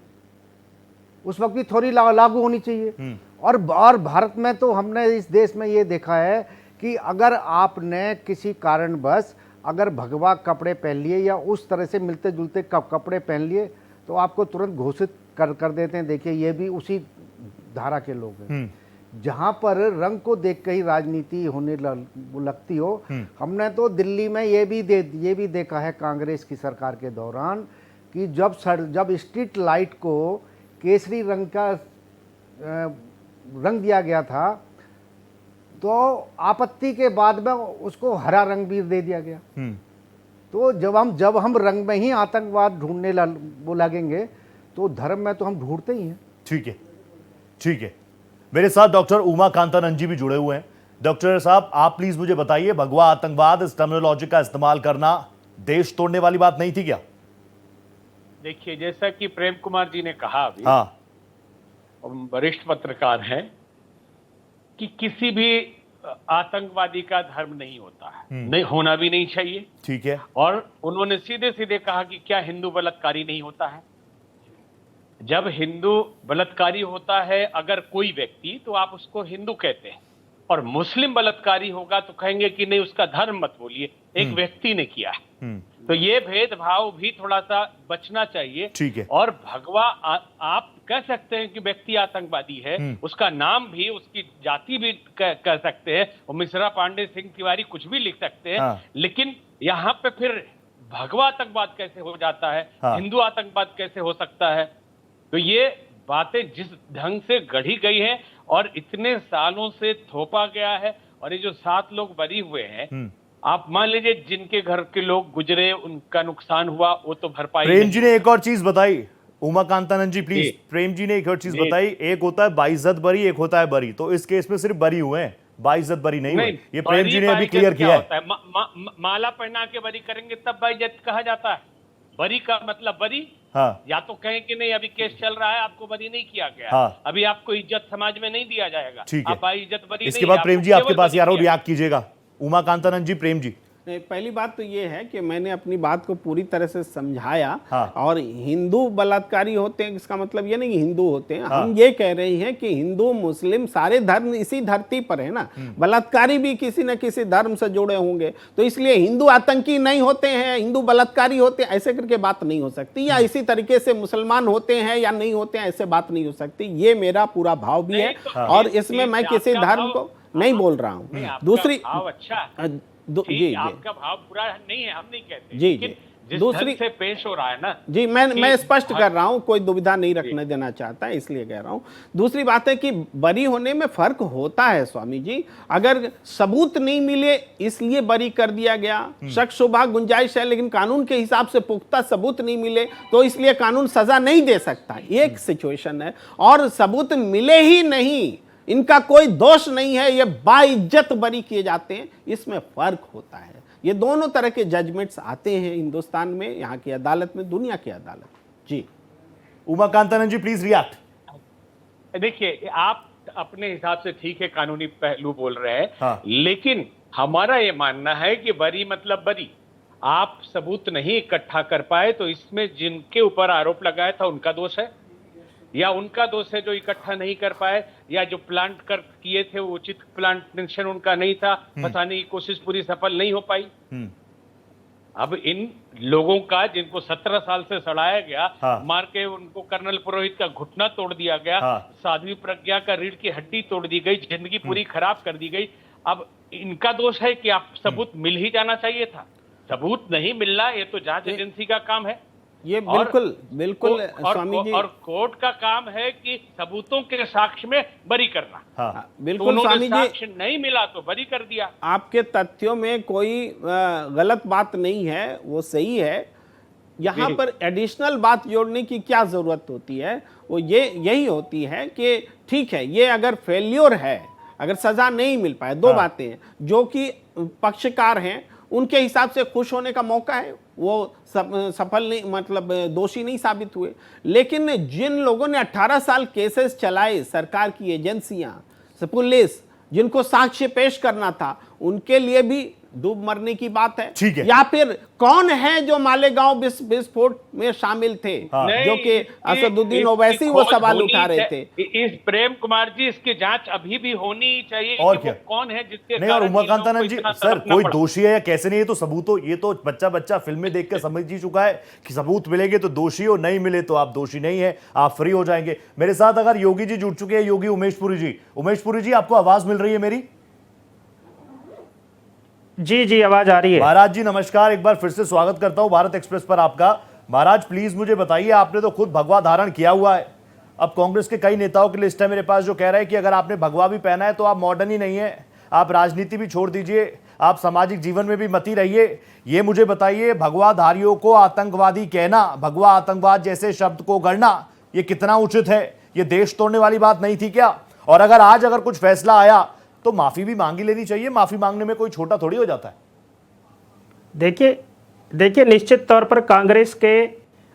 उस वक्त भी थ्योरी लागू होनी चाहिए। और भारत में तो हमने इस देश में ये देखा है कि अगर आपने किसी कारणवश अगर भगवा कपड़े पहन लिए या उस तरह से मिलते जुलते कपड़े पहन लिए तो आपको तुरंत घोषित कर देते हैं। देखिए, ये भी उसी धारा के लोग हैं। जहां पर रंग को देख के ही राजनीति होने लगती हो। हमने तो दिल्ली में ये भी देखा है कांग्रेस की सरकार के दौरान कि जब स्ट्रीट लाइट को केसरी रंग का रंग दिया गया था तो आपत्ति के बाद में उसको हरा रंग भी दे दिया गया। तो जब हम रंग में ही आतंकवाद ढूंढने लगेंगे तो धर्म में तो हम ढूंढते ही हैं। ठीक है। मेरे साथ डॉक्टर उमा कांतानंद जी भी जुड़े हुए हैं। डॉक्टर साहब, आप प्लीज मुझे बताइए, भगवा आतंकवाद, इस टर्मिनोलॉजी का इस्तेमाल करना देश तोड़ने वाली बात नहीं थी क्या? देखिए, जैसा कि प्रेम कुमार जी ने कहा अभी, वरिष्ठ पत्रकार हैं, कि किसी भी आतंकवादी का धर्म नहीं होता है, नहीं होना भी नहीं चाहिए। ठीक है। और उन्होंने सीधे सीधे कहा कि क्या हिंदू बलात्कारी नहीं होता है? जब हिंदू बलात्कारी होता है अगर कोई व्यक्ति, तो आप उसको हिंदू कहते हैं, और मुस्लिम बलात्कारी होगा तो कहेंगे कि नहीं, उसका धर्म मत बोलिए, एक व्यक्ति ने किया है। तो ये भेदभाव भी थोड़ा सा बचना चाहिए। ठीक है। और भगवा आप कह सकते हैं कि व्यक्ति आतंकवादी है, उसका नाम भी, उसकी जाति भी कह सकते हैं, और मिश्रा, पांडे, सिंह, तिवारी कुछ भी लिख सकते हैं। लेकिन यहाँ पे फिर भगवा आतंकवाद कैसे हो जाता है, हिंदू आतंकवाद कैसे हो सकता है? तो ये बातें जिस ढंग से गढ़ी गई है और इतने सालों से थोपा गया है, और ये जो 7 लोग बरी हुए हैं, आप मान लीजिए जिनके घर के लोग गुजरे, उनका नुकसान हुआ, वो तो भरपाई प्रेम नहीं। जी ने एक और चीज बताई, उमाकांतानंद जी प्लीज। जी। प्रेम जी ने एक और चीज जी। बताई, एक होता है बाइज्जत बरी, एक होता है बरी। तो इस केस में सिर्फ बरी हुए हैं, बाइज्जत बरी नहीं हुए। ये प्रेम जी ने अभी बाइज्जत क्लियर क्या किया है। होता है? माला पहना के बरी करेंगे तब बाइज्जत कहा जाता है। बरी का मतलब बरी, हाँ या तो कहें कि नहीं अभी केस चल रहा है, आपको बरी नहीं किया गया, हाँ। अभी आपको इज्जत समाज में नहीं दिया जाएगा, ठीक है। आप इज्जत बरी इसके नहीं, बाद आपको प्रेम जी आपके केवल पास बरी यार किया। रिएक्ट कीजिएगा। उमाकांतानंद जी, प्रेम जी। पहली बात तो ये है कि मैंने अपनी बात को पूरी तरह से समझाया। हाँ। और हिंदू बलात्कारी होते हैं इसका मतलब ये नहीं कि हिंदू होते हैं। हाँ। हम ये कह रहे हैं कि हिंदू मुस्लिम सारे धर्म इसी धरती पर है ना, बलात्कारी भी किसी न किसी धर्म से जुड़े होंगे, तो इसलिए हिंदू आतंकी नहीं होते हैं, हिंदू बलात्कारी होते हैं, ऐसे करके बात नहीं हो सकती। या इसी तरीके से मुसलमान होते हैं या नहीं होते हैं, ऐसे बात नहीं हो सकती। ये मेरा पूरा भाव भी है और इसमें मैं किसी धर्म को नहीं बोल रहा हूँ। दूसरी भाव अच्छा है, जी ठीक, आपका भाव बुरा नहीं है, हम नहीं कहते, जी, लेकिन जी। जिस दूसरी ढंग से पेश हो रहा है ना, जी, मैं स्पष्ट हर- कर रहा हूं, कोई दुविधा नहीं रखने देना चाहता है, इसलिए कह रहा हूं। दूसरी बात है कि बरी होने में फर्क होता है स्वामी जी। अगर सबूत नहीं मिले इसलिए बरी कर दिया गया, शक शुबा गुंजाइश है, लेकिन कानून के हिसाब से पुख्ता सबूत नहीं मिले तो इसलिए कानून सजा नहीं दे सकता, एक सिचुएशन है। और सबूत मिले ही नहीं, इनका कोई दोष नहीं है, ये बाइज्जत बरी किए जाते हैं, इसमें फर्क होता है। ये दोनों तरह के जजमेंट्स आते हैं हिंदुस्तान में, यहाँ की अदालत में, दुनिया की अदालत। जी उमाकांतानंद जी प्लीज रिएक्ट। देखिए, आप अपने हिसाब से ठीक है कानूनी पहलू बोल रहे हैं, हाँ। लेकिन हमारा ये मानना है कि बरी मतलब बरी। आप सबूत नहीं इकट्ठा कर पाए तो इसमें जिनके ऊपर आरोप लगाया था उनका दोष है, या उनका दोष है जो इकट्ठा नहीं कर पाए, या जो प्लांट कर किए थे वो उचित प्लांटेशन उनका नहीं था, फंसाने की कोशिश पूरी सफल नहीं हो पाई। अब इन लोगों का जिनको 17 साल से सड़ाया गया, हाँ। मार के उनको कर्नल पुरोहित का घुटना तोड़ दिया गया, हाँ। साध्वी प्रज्ञा का रीढ़ की हड्डी तोड़ दी गई, जिंदगी पूरी खराब कर दी गई। अब इनका दोष है कि आप सबूत मिल ही जाना चाहिए था। सबूत नहीं मिलना ये तो जांच एजेंसी का काम है। ये बिल्कुल बिल्कुल और स्वामी जी, और कोर्ट का काम है कि सबूतों के साक्ष्य में बरी करना। हाँ। बिल्कुल उन्होंने स्वामी जी, साक्ष्य नहीं मिला तो बरी कर दिया। आपके तथ्यों में कोई गलत बात नहीं है, वो सही है। यहाँ जी। पर एडिशनल बात जोड़ने की क्या जरूरत होती है, वो यही होती है कि ठीक है, ये अगर फेल्योर है, अगर सजा नहीं मिल पाए, दो बातें हैं। जो कि पक्षकार हैं उनके हिसाब से खुश होने का मौका है, वो सफल नहीं, मतलब दोषी नहीं साबित हुए। लेकिन जिन लोगों ने 18 साल केसेस चलाए, सरकार की एजेंसियां, पुलिस, जिनको साक्ष्य पेश करना था, उनके लिए भी डूब मरने की बात है। ठीक है। या फिर कौन है जो मालेगांव विस्फोट में शामिल थे, नहीं, जो कि असदुद्दीन ओवैसी इसकी वो खोज सवाल होनी उठा रहे चाहिए। थे। इस प्रेम कुमार जी, इसकी जांच अभी भी होनी चाहिए और कि क्या? वो कौन है जिसके नहीं, और कारण इन लोगों उमाकांतानंद को जी इतना सर, तड़पना कोई पड़ा। दोषी है या कैसे नहीं, ये तो सबूत, ये तो बच्चा फिल्में देख के समझ ही चुका है कि सबूत मिलेंगे तो दोषी हो, नहीं मिले तो आप दोषी नहीं है, आप फ्री हो जाएंगे। मेरे साथ अगर योगी जी जुड़ चुके हैं, योगी उमेशपुरी जी। उमेशपुरी जी, आपको आवाज मिल रही है मेरी? जी जी, आवाज आ रही है। महाराज जी नमस्कार, एक बार फिर से स्वागत करता हूं भारत एक्सप्रेस पर आपका। महाराज प्लीज मुझे बताइए, आपने तो खुद भगवा धारण किया हुआ है, अब कांग्रेस के कई नेताओं की लिस्ट है मेरे पास जो कह रहे हैं कि अगर आपने भगवा भी पहना है तो आप मॉडर्न ही नहीं है, आप राजनीति भी छोड़ दीजिए, आप सामाजिक जीवन में भी मती रहिए। ये मुझे बताइए, भगवाधारियों को आतंकवादी कहना, भगवा आतंकवाद जैसे शब्द को गढ़ना, ये कितना उचित है? ये देश तोड़ने वाली बात नहीं थी क्या? और अगर आज अगर कुछ फैसला आया तो माफी भी मांगी लेनी चाहिए, माफी मांगने में कोई छोटा थोड़ी हो जाता है। देखिए निश्चित तौर पर कांग्रेस के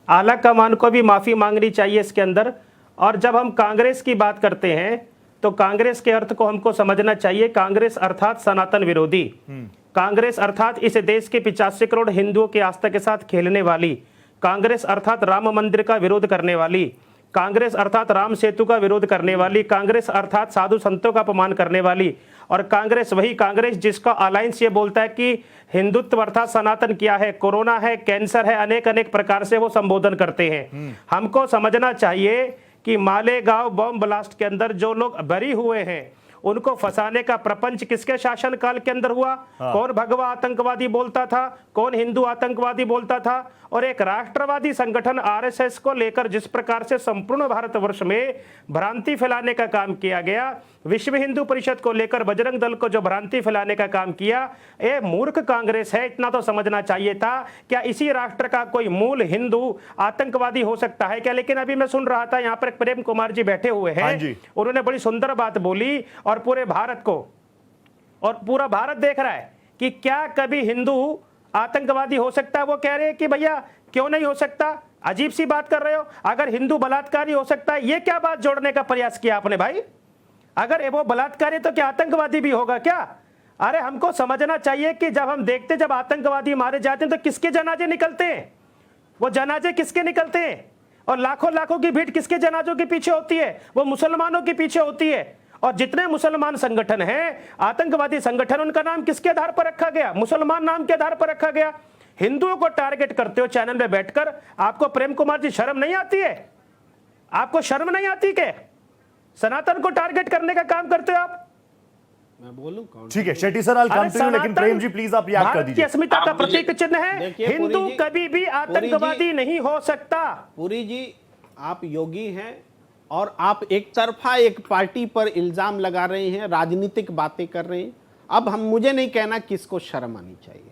आला कमान को भी माफी मांगनी चाहिए इसके अंदर। और जब हम कांग्रेस की बात करते हैं तो कांग्रेस के अर्थ को हमको समझना चाहिए। कांग्रेस अर्थात सनातन विरोधी, कांग्रेस अर्थात इस देश के 85 करोड़ हिंदुओं की आस्था के साथ खेलने वाली, कांग्रेस अर्थात राम मंदिर का विरोध करने वाली, कांग्रेस अर्थात राम सेतु का विरोध करने वाली, कांग्रेस अर्थात साधु संतों का अपमान करने वाली, और कांग्रेस वही कांग्रेस जिसका अलायंस ये बोलता है कि हिंदुत्व अर्थात सनातन क्या है, कोरोना है, कैंसर है, अनेक अनेक प्रकार से वो संबोधन करते हैं। हमको समझना चाहिए कि मालेगांव बम ब्लास्ट के अंदर जो लोग बरी हुए हैं उनको फंसाने का प्रपंच किसके शासनकाल के अंदर हुआ? कौन भगवा आतंकवादी बोलता था, कौन हिंदू आतंकवादी बोलता था? और एक राष्ट्रवादी संगठन आरएसएस को लेकर जिस प्रकार से संपूर्ण भारतवर्ष में भ्रांति फैलाने का काम किया गया, विश्व हिंदू परिषद को लेकर बजरंग दल को जो भ्रांति फैलाने का काम किया, ये मूर्ख कांग्रेस है, इतना तो समझना चाहिए था। क्या इसी राष्ट्र का कोई मूल हिंदू आतंकवादी हो सकता है क्या? लेकिन अभी मैं सुन रहा था यहाँ पर प्रेम कुमार जी बैठे हुए हैं, उन्होंने बड़ी सुंदर बात बोली और पूरे भारत को और पूरा भारत देख रहा है कि क्या कभी हिंदू आतंकवादी हो सकता है? वो कह रहे हैं कि भैया क्यों नहीं हो सकता, अजीब सी बात कर रहे हो, अगर हिंदू बलात्कारी हो सकता है, ये क्या बात जोड़ने का प्रयास किया आपने भाई? अगर वो बलात्कारी तो क्या आतंकवादी भी होगा क्या? अरे हमको समझना चाहिए कि जब हम देखते जब आतंकवादी मारे जाते हैं तो किसके जनाजे निकलते हैं, वो जनाजे किसके निकलते हैं, और लाखों लाखों की भीड़ किसके जनाजों के पीछे होती है? वो मुसलमानों के पीछे होती है। और जितने मुसलमान संगठन हैं, आतंकवादी संगठन, उनका नाम किसके आधार पर रखा गया? मुसलमान नाम के आधार पर रखा गया। हिंदुओं को टारगेट करते हो चैनल में बैठकर, आपको प्रेम कुमार जी शर्म नहीं आती है? आपको शर्म नहीं आती के सनातन को टारगेट करने का काम करते हो आप? मैं बोलूं कौन? ठीक है Shetty sir, I'll come to you, लेकिन प्रेम जी प्लीज आप याद कर भारत की दीजिए। अस्मिता का प्रतीक चिन्ह है, देखिए, हिंदू पुरी जी- कभी भी आतंकवादी नहीं हो सकता। पुरी जी, आप योगी हैं और आप एक तरफा एक पार्टी पर इल्जाम लगा रहे हैं, राजनीतिक बातें कर रहे हैं। अब मुझे नहीं कहना किसको शर्म आनी चाहिए।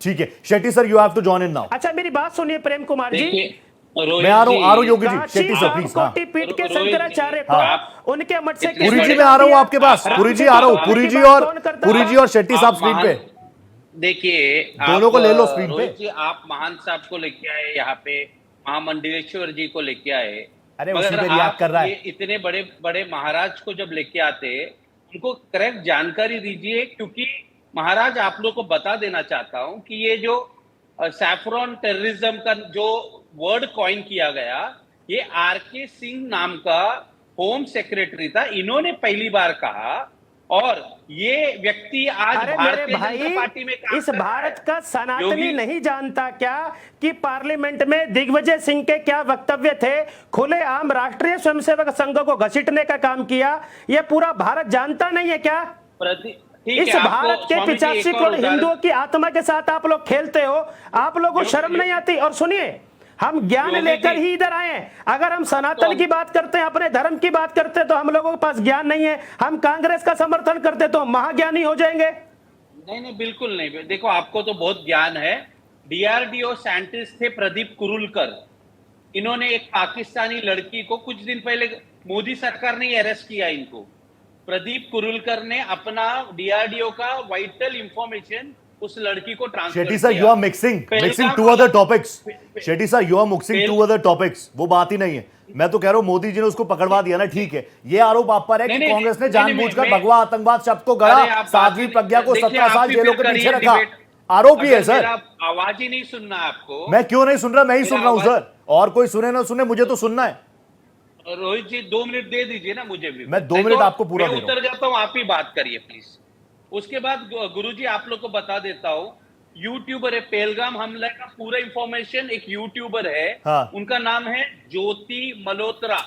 ठीक है Shetty sir, you have to join in now. अच्छा मेरी बात सुनिए प्रेम कुमार जी, मैं आ रहा हूँ योगी जी, शेट्टी सर प्लीज। कोटि पीठ के शंकराचार्य को उनके मठ से पुरी जी मैं आ रहा हूँ आपके पास, पुरी जी आ रहा हूँ, पुरी जी और शेट्टी साहब स्क्रीन पे। देखिए दोनों को ले लो स्क्रीन पे। रोहित जी, आप महान साहब को लेके आए, यहाँ पे महामंडलेश्वर जी को लेके आए। अरे उसी पे रिएक्ट कर रहा है। इतने बड़े बड़े महाराज को जब लेके आते, उनको करेक्ट जानकारी दीजिए, क्योंकि महाराज आप लोग को बता देना चाहता हूं कि ये जो सैफरॉन टेररिज्म का जो वर्ड कॉइन किया गया, ये आरके सिंह नाम का होम सेक्रेटरी था, इन्होंने पहली बार कहा, और ये व्यक्ति आज भारतीय जनता पार्टी में काम इस कर रहा भारत है। का सनातनी नहीं जानता क्या कि पार्लियामेंट में दिग्विजय सिंह के क्या वक्तव्य थे? खुलेआम राष्ट्रीय स्वयंसेवक संघ को घसीटने का काम किया, ये पूरा भारत जानता नहीं है क्या? इस भारत के 85 करोड़ हिंदुओं की आत्मा के साथ आप लोग खेलते हो, आप लोगों को शर्म नहीं आती? और सुनिए, हम ज्ञान लेकर ही इधर आए हैं। अगर हम सनातन की बात करते हैं, अपने धर्म की बात करते हैं, तो हम लोगों के पास ज्ञान नहीं है। हम कांग्रेस का समर्थन करते तो हम महाज्ञानी हो जाएंगे। नहीं, बिल्कुल नहीं। देखो, आपको तो बहुत ज्ञान है। डीआरडीओ साइंटिस्ट थे प्रदीप कुरुलकर, इन्होंने एक पाकिस्तानी लड़की को कुछ दिन पहले, मोदी सरकार ने अरेस्ट किया इनको। प्रदीप कुरुलकर ने अपना डीआरडीओ का वाइटल इंफॉर्मेशन उस लड़की को transfer Shetty sir, you are mixing to other topics. Shetty sir, you are mixing to other topics, वो बात ही नहीं है। मैं तो कह रहा हूं मोदी जी ने उसको पकड़वा दिया ना, ठीक है। ये आरोप आप पर है कि कांग्रेस ने जानबूझकर भगवा आतंकवाद शब्द को गढ़ा, साध्वी प्रज्ञा को 17 साल जेलों के पीछे रखा। आरोप ही है सर। आवाज ही नहीं सुनना आपको। मैं क्यों नहीं सुन रहा? मैं ही सुन रहा हूं सर, और कोई सुने ना सुने, मुझे तो सुनना है। रोहित जी 2 मिनट दे दीजिए ना मुझे भी। मैं 2 मिनट आपको पूरा दे रहा हूं। उतर जाता हूं, आप ही बात करिए प्लीज। उसके बाद गुरुजी आप लोग को बता देता हूं, यूट्यूबर है, पहलगाम हमले का पूरा इंफॉर्मेशन एक यूट्यूबर है। हाँ। उनका नाम है ज्योति मल्होत्रा।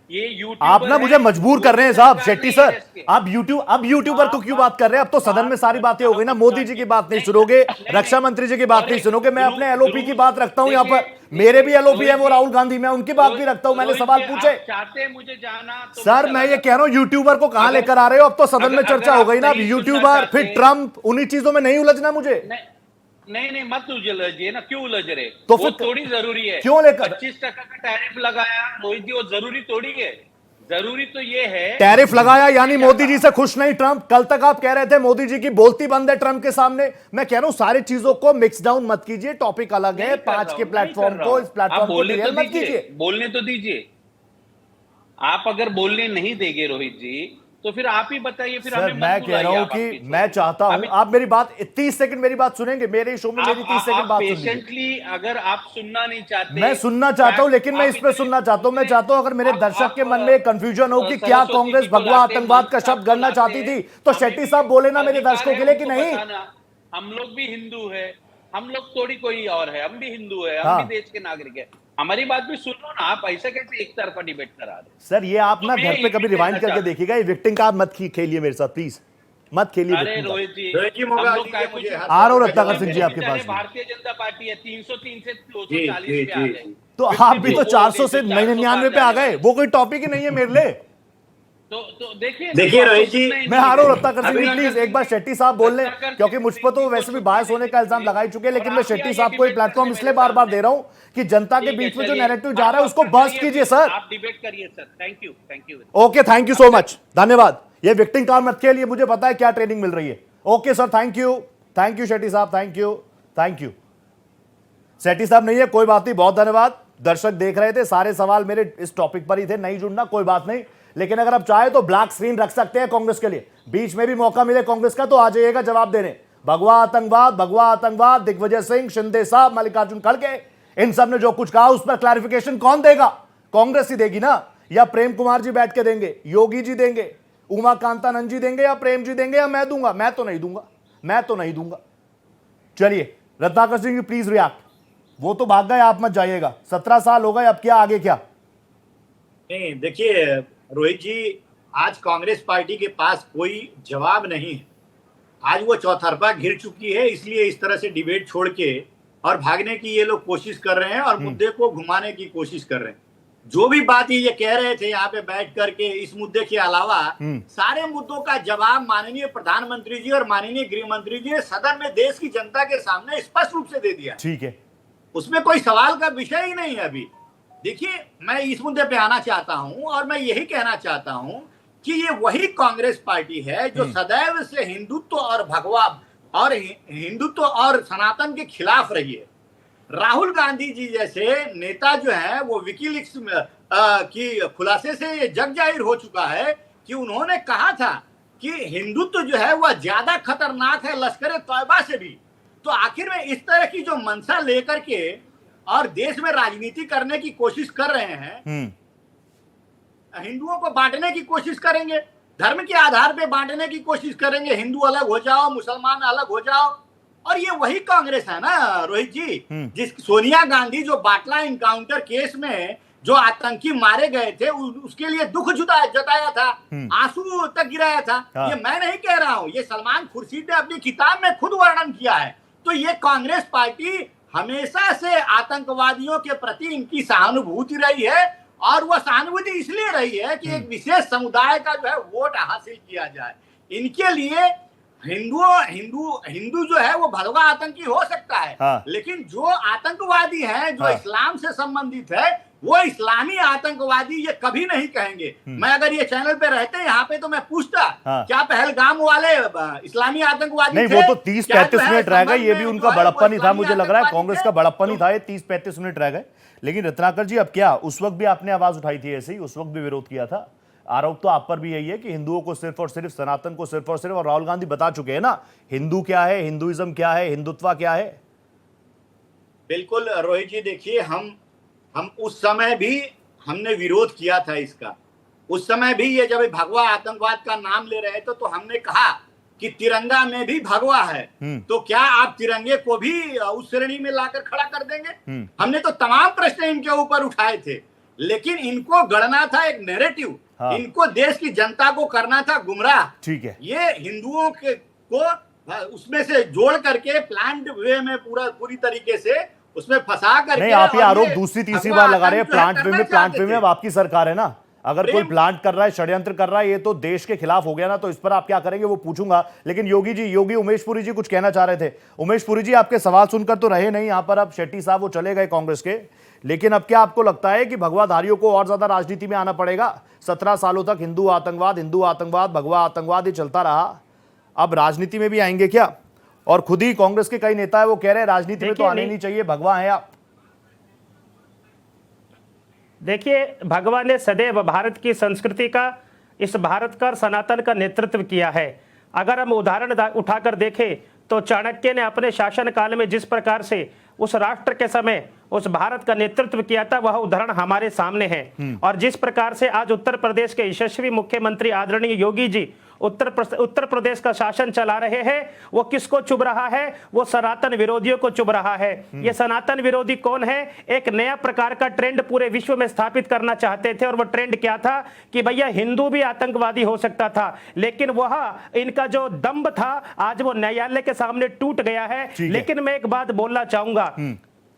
ये यूट्यूबर आप ना मुझे मजबूर कर रहे हैं साहब। शेट्टी सर, आप यूट्यूबर को क्यों बात कर रहे हैं? अब तो सदन में सारी बातें हो गई ना। मोदी जी की बात नहीं सुनोगे, रक्षा मंत्री जी की बात नहीं सुनोगे। मैं अपने एलओपी की बात रखता हूं यहाँ पर, मेरे भी एलओपी है, वो राहुल गांधी, मैं उनकी बात भी रखता हूं। मैंने सवाल पूछे। चाहते हैं मुझे जाना तो सर मैं ये कह रहा हूं, यूट्यूबर को कहां लेकर आ रहे हो? अब तो सदन में चर्चा हो गई ना। अब यूट्यूबर फिर ट्रंप, उन्हीं चीजों में नहीं उलझना मुझे। नहीं, मत उलझिए ना। क्यों उलझ रहे? तो वो थोड़ी जरूरी है। क्यों लेकर 25% का टैरिफ लगाया रोहित जी, वो जरूरी थोड़ी है। जरूरी तो ये है, टैरिफ लगाया यानी मोदी जी से खुश नहीं ट्रंप। कल तक आप कह रहे थे मोदी जी की बोलती बंद है ट्रंप के सामने। मैं कह रहा हूं सारी चीजों को मिक्स डाउन मत कीजिए, टॉपिक अलग है। 5 के प्लेटफॉर्म को, इस प्लेटफॉर्म को रियल मत कीजिए। बोलने तो दीजिए। आप अगर बोलने नहीं देंगे रोहित जी, तो फिर आप ही बताइए। फिर सर मैं कह रहा हूं कि मैं चाहता हूं आप मेरी बात 30 सेकंड मेरी बात सुनेंगे। मेरे शो में मेरी 30 सेकंड बात सुनेंगे। पेशेंटली अगर आप सुनना नहीं चाहते, मैं सुनना चाहता हूं, लेकिन मैं इस पे सुनना चाहता हूं। मैं चाहता हूं अगर मेरे दर्शक के मन में कंफ्यूजन हो कि क्या कांग्रेस भगवा आतंकवाद का शब्द गढ़ना चाहती थी, तो शेट्टी साहब बोले ना मेरे दर्शकों के लिए कि नहीं। हम लोग भी हिंदू है, हम लोग थोड़ी कोई और है, हम भी हिंदू है, हम हाँ। भी देश के नागरिक है। हमारी बात भी सुन लो ना, आप ऐसे कैसे एक तरफा डिबेट करा रहे हैं? सर ये आप ना तो घर मैं पे कभी ये रिवाइंड कहना करके देखिएगा, ये विक्टिंग कार्ड मत खेलिए मेरे साथ प्लीज, मत खेलिए अरे victim रोहित card। जी, मौका हम लोग दीजिए का मुझे, कुछ हाथ आ रहा हूँ जोड़ रत्नाकर के सिंह जी जवाब आपके बेचारे पास में। भारतीय जनता पार्टी है 303 से जी, 240 जी, पे आ जी, गए। जी। तो आप भी तो 400 से 99 पे आ गए, वो कोई टॉपिक ही नहीं है मेरे लिए। तो देखिए देखिए रोहित जी, मैं हारो रत्नाकर सिंह जी, अभी- प्लीज एक बार शेट्टी साहब बोल लें, रत्नाकर क्योंकि सिंह मुझ पर तो जी वैसे भी को बायस होने का इल्जाम लगा ही चुके हैं, लेकिन मैं शेट्टी साहब को प्लेटफॉर्म इसलिए बार बार दे रहा हूं कि जनता के बीच में जो नैरेटिव जा रहा है उसको बस्ट कीजिए सर। आप डिबेट करिए sir. Thank you. Okay, thank you so much, धन्यवाद। ये विक्टिंग कार्ड मत खेलिए, मुझे पता है क्या ट्रेनिंग मिल रही है। Okay sir, thank you Shetty साहब, थैंक यू। शेट्टी साहब नहीं है, कोई बात नहीं, बहुत धन्यवाद। दर्शक देख रहे थे, सारे सवाल मेरे इस टॉपिक पर ही थे, नहीं जुड़ना कोई बात नहीं, लेकिन अगर आप चाहे तो ब्लैक स्क्रीन रख सकते हैं कांग्रेस के लिए, बीच में भी मौका मिले कांग्रेस का तो आ जाइएगा जवाब देने। भगवा आतंकवाद, दिग्विजय सिंह, शिंदे साहब, मल्लिकार्जुन खड़गे, इन सब ने जो कुछ कहा उस पर क्लैरिफिकेशन कौन देगा? कांग्रेस ही देगी ना, या प्रेम कुमार जी बैठ के देंगे, योगी जी देंगे, उमा कांतानंद जी देंगे, या प्रेम जी देंगे, या मैं दूंगा? मैं तो नहीं दूंगा। चलिए रत्नाकर सिंह जी प्लीज रिएक्ट। वो तो भाग गए, आप मत जाइएगा, 17 साल हो गए, अब क्या आगे क्या? नहीं देखिए रोहित जी, आज कांग्रेस पार्टी के पास कोई जवाब नहीं है। आज वो चौतरफा घिर चुकी है, इसलिए इस तरह से डिबेट छोड़ के और भागने की ये लोग कोशिश कर रहे हैं और मुद्दे को घुमाने की कोशिश कर रहे हैं। जो भी बात ये कह रहे थे यहाँ पे बैठ करके, इस मुद्दे के अलावा सारे मुद्दों का जवाब माननीय प्रधानमंत्री जी और माननीय गृह मंत्री जी ने सदन में देश की जनता के सामने स्पष्ट रूप से दे दिया। ठीक है, उसमें कोई सवाल का विषय ही नहीं है। अभी देखिए, मैं इस मुद्दे पे आना चाहता हूं और मैं यही कहना चाहता हूं कि ये वही कांग्रेस पार्टी है जो सदैव से हिंदुत्व और भगवा और हिंदुत्व और सनातन के खिलाफ रही है। राहुल गांधी जी जैसे नेता जो है वो विकीलीक्स की खुलासे से ये जग जाहिर हो चुका है कि उन्होंने कहा था कि हिंदुत्व जो है वह ज्यादा खतरनाक है लश्कर तैयबा से भी। तो आखिर में इस तरह की जो मंशा लेकर के और देश में राजनीति करने की कोशिश कर रहे हैं, हिंदुओं को बांटने की कोशिश करेंगे, धर्म के आधार पे बांटने की कोशिश करेंगे, हिंदू अलग हो जाओ, मुसलमान अलग हो जाओ। और ये वही कांग्रेस है ना रोहित जी, जिस सोनिया गांधी जो बाटला इनकाउंटर केस में जो आतंकी मारे गए थे उसके लिए दुख जताया था, आंसू तक गिराया था। ये मैं नहीं कह रहा हूं, ये सलमान खुर्शीद ने अपनी किताब में खुद वर्णन किया है। तो ये कांग्रेस पार्टी हमेशा से आतंकवादियों के प्रति इनकी सहानुभूति रही है, और वह सहानुभूति इसलिए रही है कि एक विशेष समुदाय का जो है वोट हासिल किया जाए। इनके लिए हिंदू जो है वो भगवा आतंकी हो सकता है, लेकिन जो आतंकवादी है, जो इस्लाम से संबंधित है, वो इस्लामी आतंकवादी ये कभी नहीं कहेंगे। मैं अगर ये चैनल पे रहते यहाँ पे तो मैं पूछता क्या पहलगाम वाले इस्लामी आतंकवादी नहीं? थे? वो तो 30-35 मिनट रह गए, ये भी उनका बड़प्पन ही था, मुझे लग रहा है कांग्रेस का बड़प्पन ही था, ये 30-35 मिनट रह गए। लेकिन रत्नाकर जी अब क्या, उस वक्त भी आपने आवाज उठाई थी ऐसे ही, उस वक्त भी विरोध किया था। आरोप तो आप पर भी यही है कि हिंदुओं को सिर्फ और सिर्फ, सनातन को सिर्फ और सिर्फ, और राहुल गांधी बता चुके हैं ना हिंदू क्या है, हिंदुइज्म क्या है, हिंदुत्व क्या है। बिल्कुल रोहित जी, देखिए हम उस समय भी हमने विरोध किया था इसका। उस समय भी ये जब भगवा आतंकवाद का नाम ले रहे थे तो हमने कहा कि तिरंगा में भी भगवा है, तो क्या आप तिरंगे को भी उस श्रेणी में लाकर खड़ा कर देंगे? हमने तो तमाम प्रश्न इनके ऊपर उठाए थे, लेकिन इनको गढ़ना था एक नैरेटिव, इनको देश की जनता को करना था गुमराह। ठीक है, ये हिंदुओं को उसमें से जोड़ करके प्लान्ड वे में पूरी तरीके से उसमें फंसा करके। नहीं, आप ये आरोप दूसरी तीसरी बार लगा रहे हैं प्लांट वे में। अब आपकी सरकार है ना, अगर कोई प्लांट कर रहा है, षड्यंत्र कर रहा है, ये तो देश के खिलाफ हो गया ना, तो इस पर आप क्या करेंगे वो पूछूंगा। लेकिन योगी उमेश पुरी जी कुछ कहना चाह रहे थे। उमेश पुरी जी, आपके सवाल सुनकर तो रहे नहीं यहाँ पर, अब शेट्टी साहब वो चले गए कांग्रेस के, लेकिन अब क्या आपको लगता है कि भगवाधारियों को और ज्यादा राजनीति में आना पड़ेगा? 17 सालों तक हिंदू आतंकवाद, भगवा आतंकवाद ये चलता रहा, अब राजनीति में भी आएंगे क्या? और खुद ही कांग्रेस के कई नेता है वो कह रहे हैं राजनीति में तो आने नहीं चाहिए, भगवा है आप। देखिए, भगवान ने सदैव भारत की संस्कृति का, इस भारत का, सनातन का नेतृत्व किया है। अगर हम उदाहरण उठाकर देखें तो चाणक्य ने अपने शासन काल में जिस प्रकार से उस राष्ट्र के समय उस भारत का नेतृत्व किया था, वह उदाहरण हमारे सामने है। और जिस प्रकार से आज उत्तर प्रदेश के यशस्वी मुख्यमंत्री आदरणीय योगी जी उत्तर प्रदेश का शासन चला रहे हैं, वो किसको चुभ रहा है? वो सनातन विरोधियों को चुभ रहा है। ये सनातन विरोधी कौन है? एक नया प्रकार का ट्रेंड पूरे विश्व में स्थापित करना चाहते थे, और वो ट्रेंड क्या था कि भैया हिंदू भी आतंकवादी हो सकता था, लेकिन वह इनका जो दम्भ था आज वो न्यायालय के सामने टूट गया है। लेकिन मैं एक बात बोलना चाहूंगा,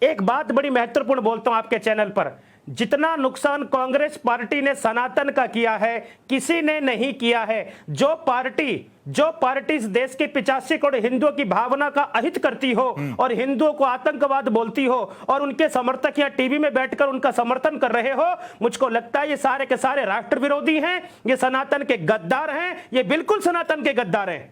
एक बात बड़ी महत्वपूर्ण बोलता हूं आपके चैनल पर, जितना नुकसान कांग्रेस पार्टी ने सनातन का किया है किसी ने नहीं किया है। जो पार्टी इस देश के 85 करोड़ हिंदुओं की भावना का अहित करती हो और हिंदुओं को आतंकवाद बोलती हो और उनके समर्थक यहाँ टीवी में बैठकर उनका समर्थन कर रहे हो, मुझको लगता है ये सारे के सारे राष्ट्र विरोधी हैं, ये सनातन के गद्दार हैं, ये बिल्कुल सनातन के गद्दार हैं।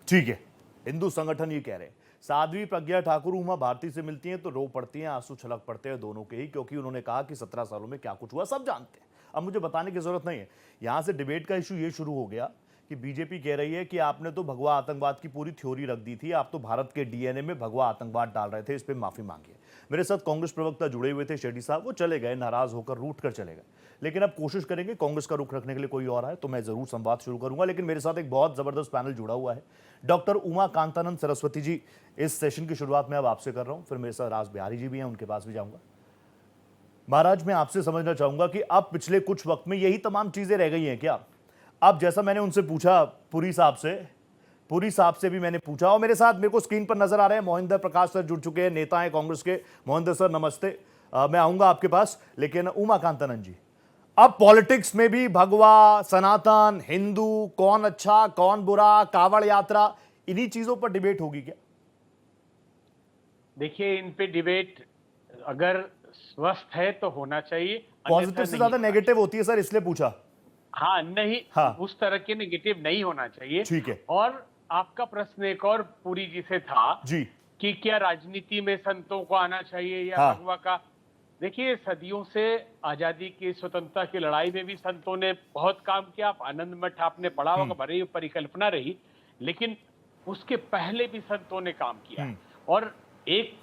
ठीक है, हिंदू संगठन ये कह रहे हैं। साध्वी प्रज्ञा ठाकुर उमा भारती से मिलती हैं तो रो पड़ती हैं, आंसू छलक पड़ते हैं दोनों के ही, क्योंकि उन्होंने कहा कि 17 सालों में क्या कुछ हुआ सब जानते हैं। अब मुझे बताने की जरूरत नहीं है। यहां से डिबेट का इशू ये शुरू हो गया कि बीजेपी कह रही है कि आपने तो भगवा आतंकवाद की पूरी थ्योरी रख दी थी, आप तो भारत के डीएनए में भगवा आतंकवाद डाल रहे थे, इस पर माफी मांगिए। मेरे साथ कांग्रेस प्रवक्ता जुड़े हुए थे शेट्टी साहब, वो चले गए, नाराज होकर रूठ कर चले गए। लेकिन अब कोशिश करेंगे कांग्रेस का रुख रखने के लिए कोई और आए तो मैं जरूर संवाद शुरू करूंगा। लेकिन मेरे साथ एक बहुत जबरदस्त पैनल जुड़ा हुआ है, डॉक्टर उमा कांतानंद सरस्वती जी। इस सेशन की शुरुआत मैं अब आपसे कर रहा हूं, फिर मेरे साथ राज बिहारी जी भी हैं, उनके पास भी जाऊंगा। महाराज, मैं आपसे समझना चाहूंगा कि अब पिछले कुछ वक्त में यही तमाम चीजें रह गई हैं क्या? अब जैसा मैंने उनसे पूछा, पुरी साहब से भी मैंने पूछा, और मेरे साथ मेरे को स्क्रीन पर नजर आ रहे हैं मोहिंदर प्रकाश सर जुड़ चुके हैं, नेता हैं कांग्रेस के। मोहिंदर सर नमस्ते, मैं आऊंगा आपके पास। लेकिन उमा कांतानंद जी, अब पॉलिटिक्स में भी भगवा, सनातन, हिंदू, कौन अच्छा कौन बुरा, कावड़ यात्रा, इन्हीं चीजों पर डिबेट होगी क्या? देखिए, इन पे डिबेट अगर स्वस्थ है तो होना चाहिए, पॉजिटिव से ज्यादा नेगेटिव होती है सर, इसलिए पूछा। हाँ, नहीं, हाँ, उस तरह के नेगेटिव नहीं होना चाहिए। ठीक है। और आपका प्रश्न एक और पूरी जी से था जी कि क्या राजनीति में संतों को आना चाहिए या हाँ। भगवा का? देखिए, सदियों से आजादी की, स्वतंत्रता की लड़ाई में भी संतों ने बहुत काम किया। आप आनंद मठ आपने पढ़ा होगा, भले ही परिकल्पना रही, लेकिन उसके पहले भी संतों ने काम किया। और एक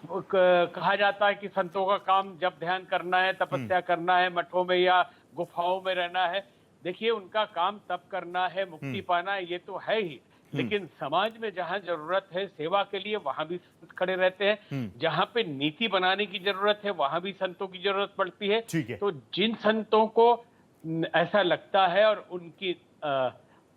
कहा जाता है कि संतों का काम जब ध्यान करना है, तपस्या करना है, मठों में या गुफाओं में रहना है। देखिए, उनका काम तब करना है, मुक्ति पाना है, ये तो है ही, लेकिन समाज में जहां जरूरत है सेवा के लिए, वहां भी संत खड़े रहते हैं। जहां पे नीति बनाने की जरूरत है, वहां भी संतों की जरूरत पड़ती है। तो जिन संतों को ऐसा लगता है और उनकी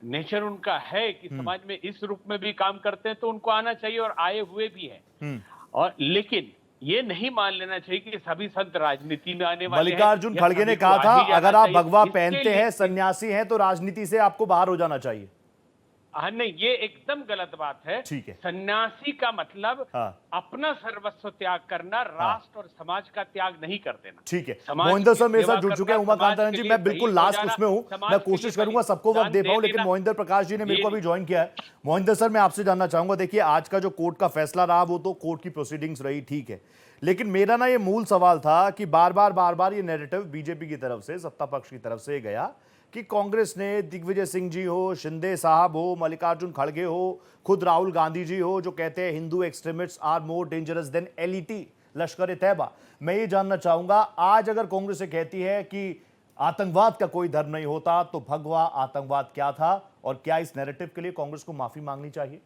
नेचर उनका है कि समाज में इस रूप में भी काम करते हैं, तो उनको आना चाहिए, और आए हुए भी हैं। और लेकिन ये नहीं मान लेना चाहिए कि सभी संत राजनीति में आने वाले हैं। मल्लिकार्जुन खड़गे ने कहा था, अगर आप भगवा पहनते हैं, सन्यासी हैं, तो राजनीति से आपको बाहर हो जाना चाहिए। हाँ, नहीं, ये एकदम गलत बात है। ठीक है। सन्यासी का मतलब अपना सर्वस्व त्याग करना, राष्ट्र और समाज का त्याग नहीं कर देना। ठीक है। मोहिंदर सर मेरे साथ जुड़ चुके हैं, उमा कांतानंद जी, मैं बिल्कुल लास्ट उसमें हूं, मैं कोशिश करूंगा सबको वक्त दे पाऊं, लेकिन मोहिंदर प्रकाश जी ने मेरे को अभी ज्वाइन किया है। मोहिंदर सर, मैं आपसे जानना चाहूंगा, देखिए आज का जो कोर्ट का फैसला रहा वो तो कोर्ट की प्रोसीडिंग्स रही, ठीक है, लेकिन मेरा ना ये मूल सवाल था कि बार बार ये नैरेटिव बीजेपी की तरफ से, सत्ता पक्ष की तरफ से गया कि कांग्रेस ने दिग्विजय सिंह जी हो, शिंदे साहब हो, मल्लिकार्जुन खड़गे हो, खुद राहुल गांधी जी हो, जो कहते हैं Hindu extremists are more dangerous than LET, Lashkar Taiba. मैं ये जानना चाहूंगा, आज अगर कांग्रेस ये कहती है कि आतंकवाद का कोई धर्म नहीं होता, तो भगवा आतंकवाद क्या था, और क्या इस नैरेटिव के लिए कांग्रेस को माफी मांगनी चाहिए?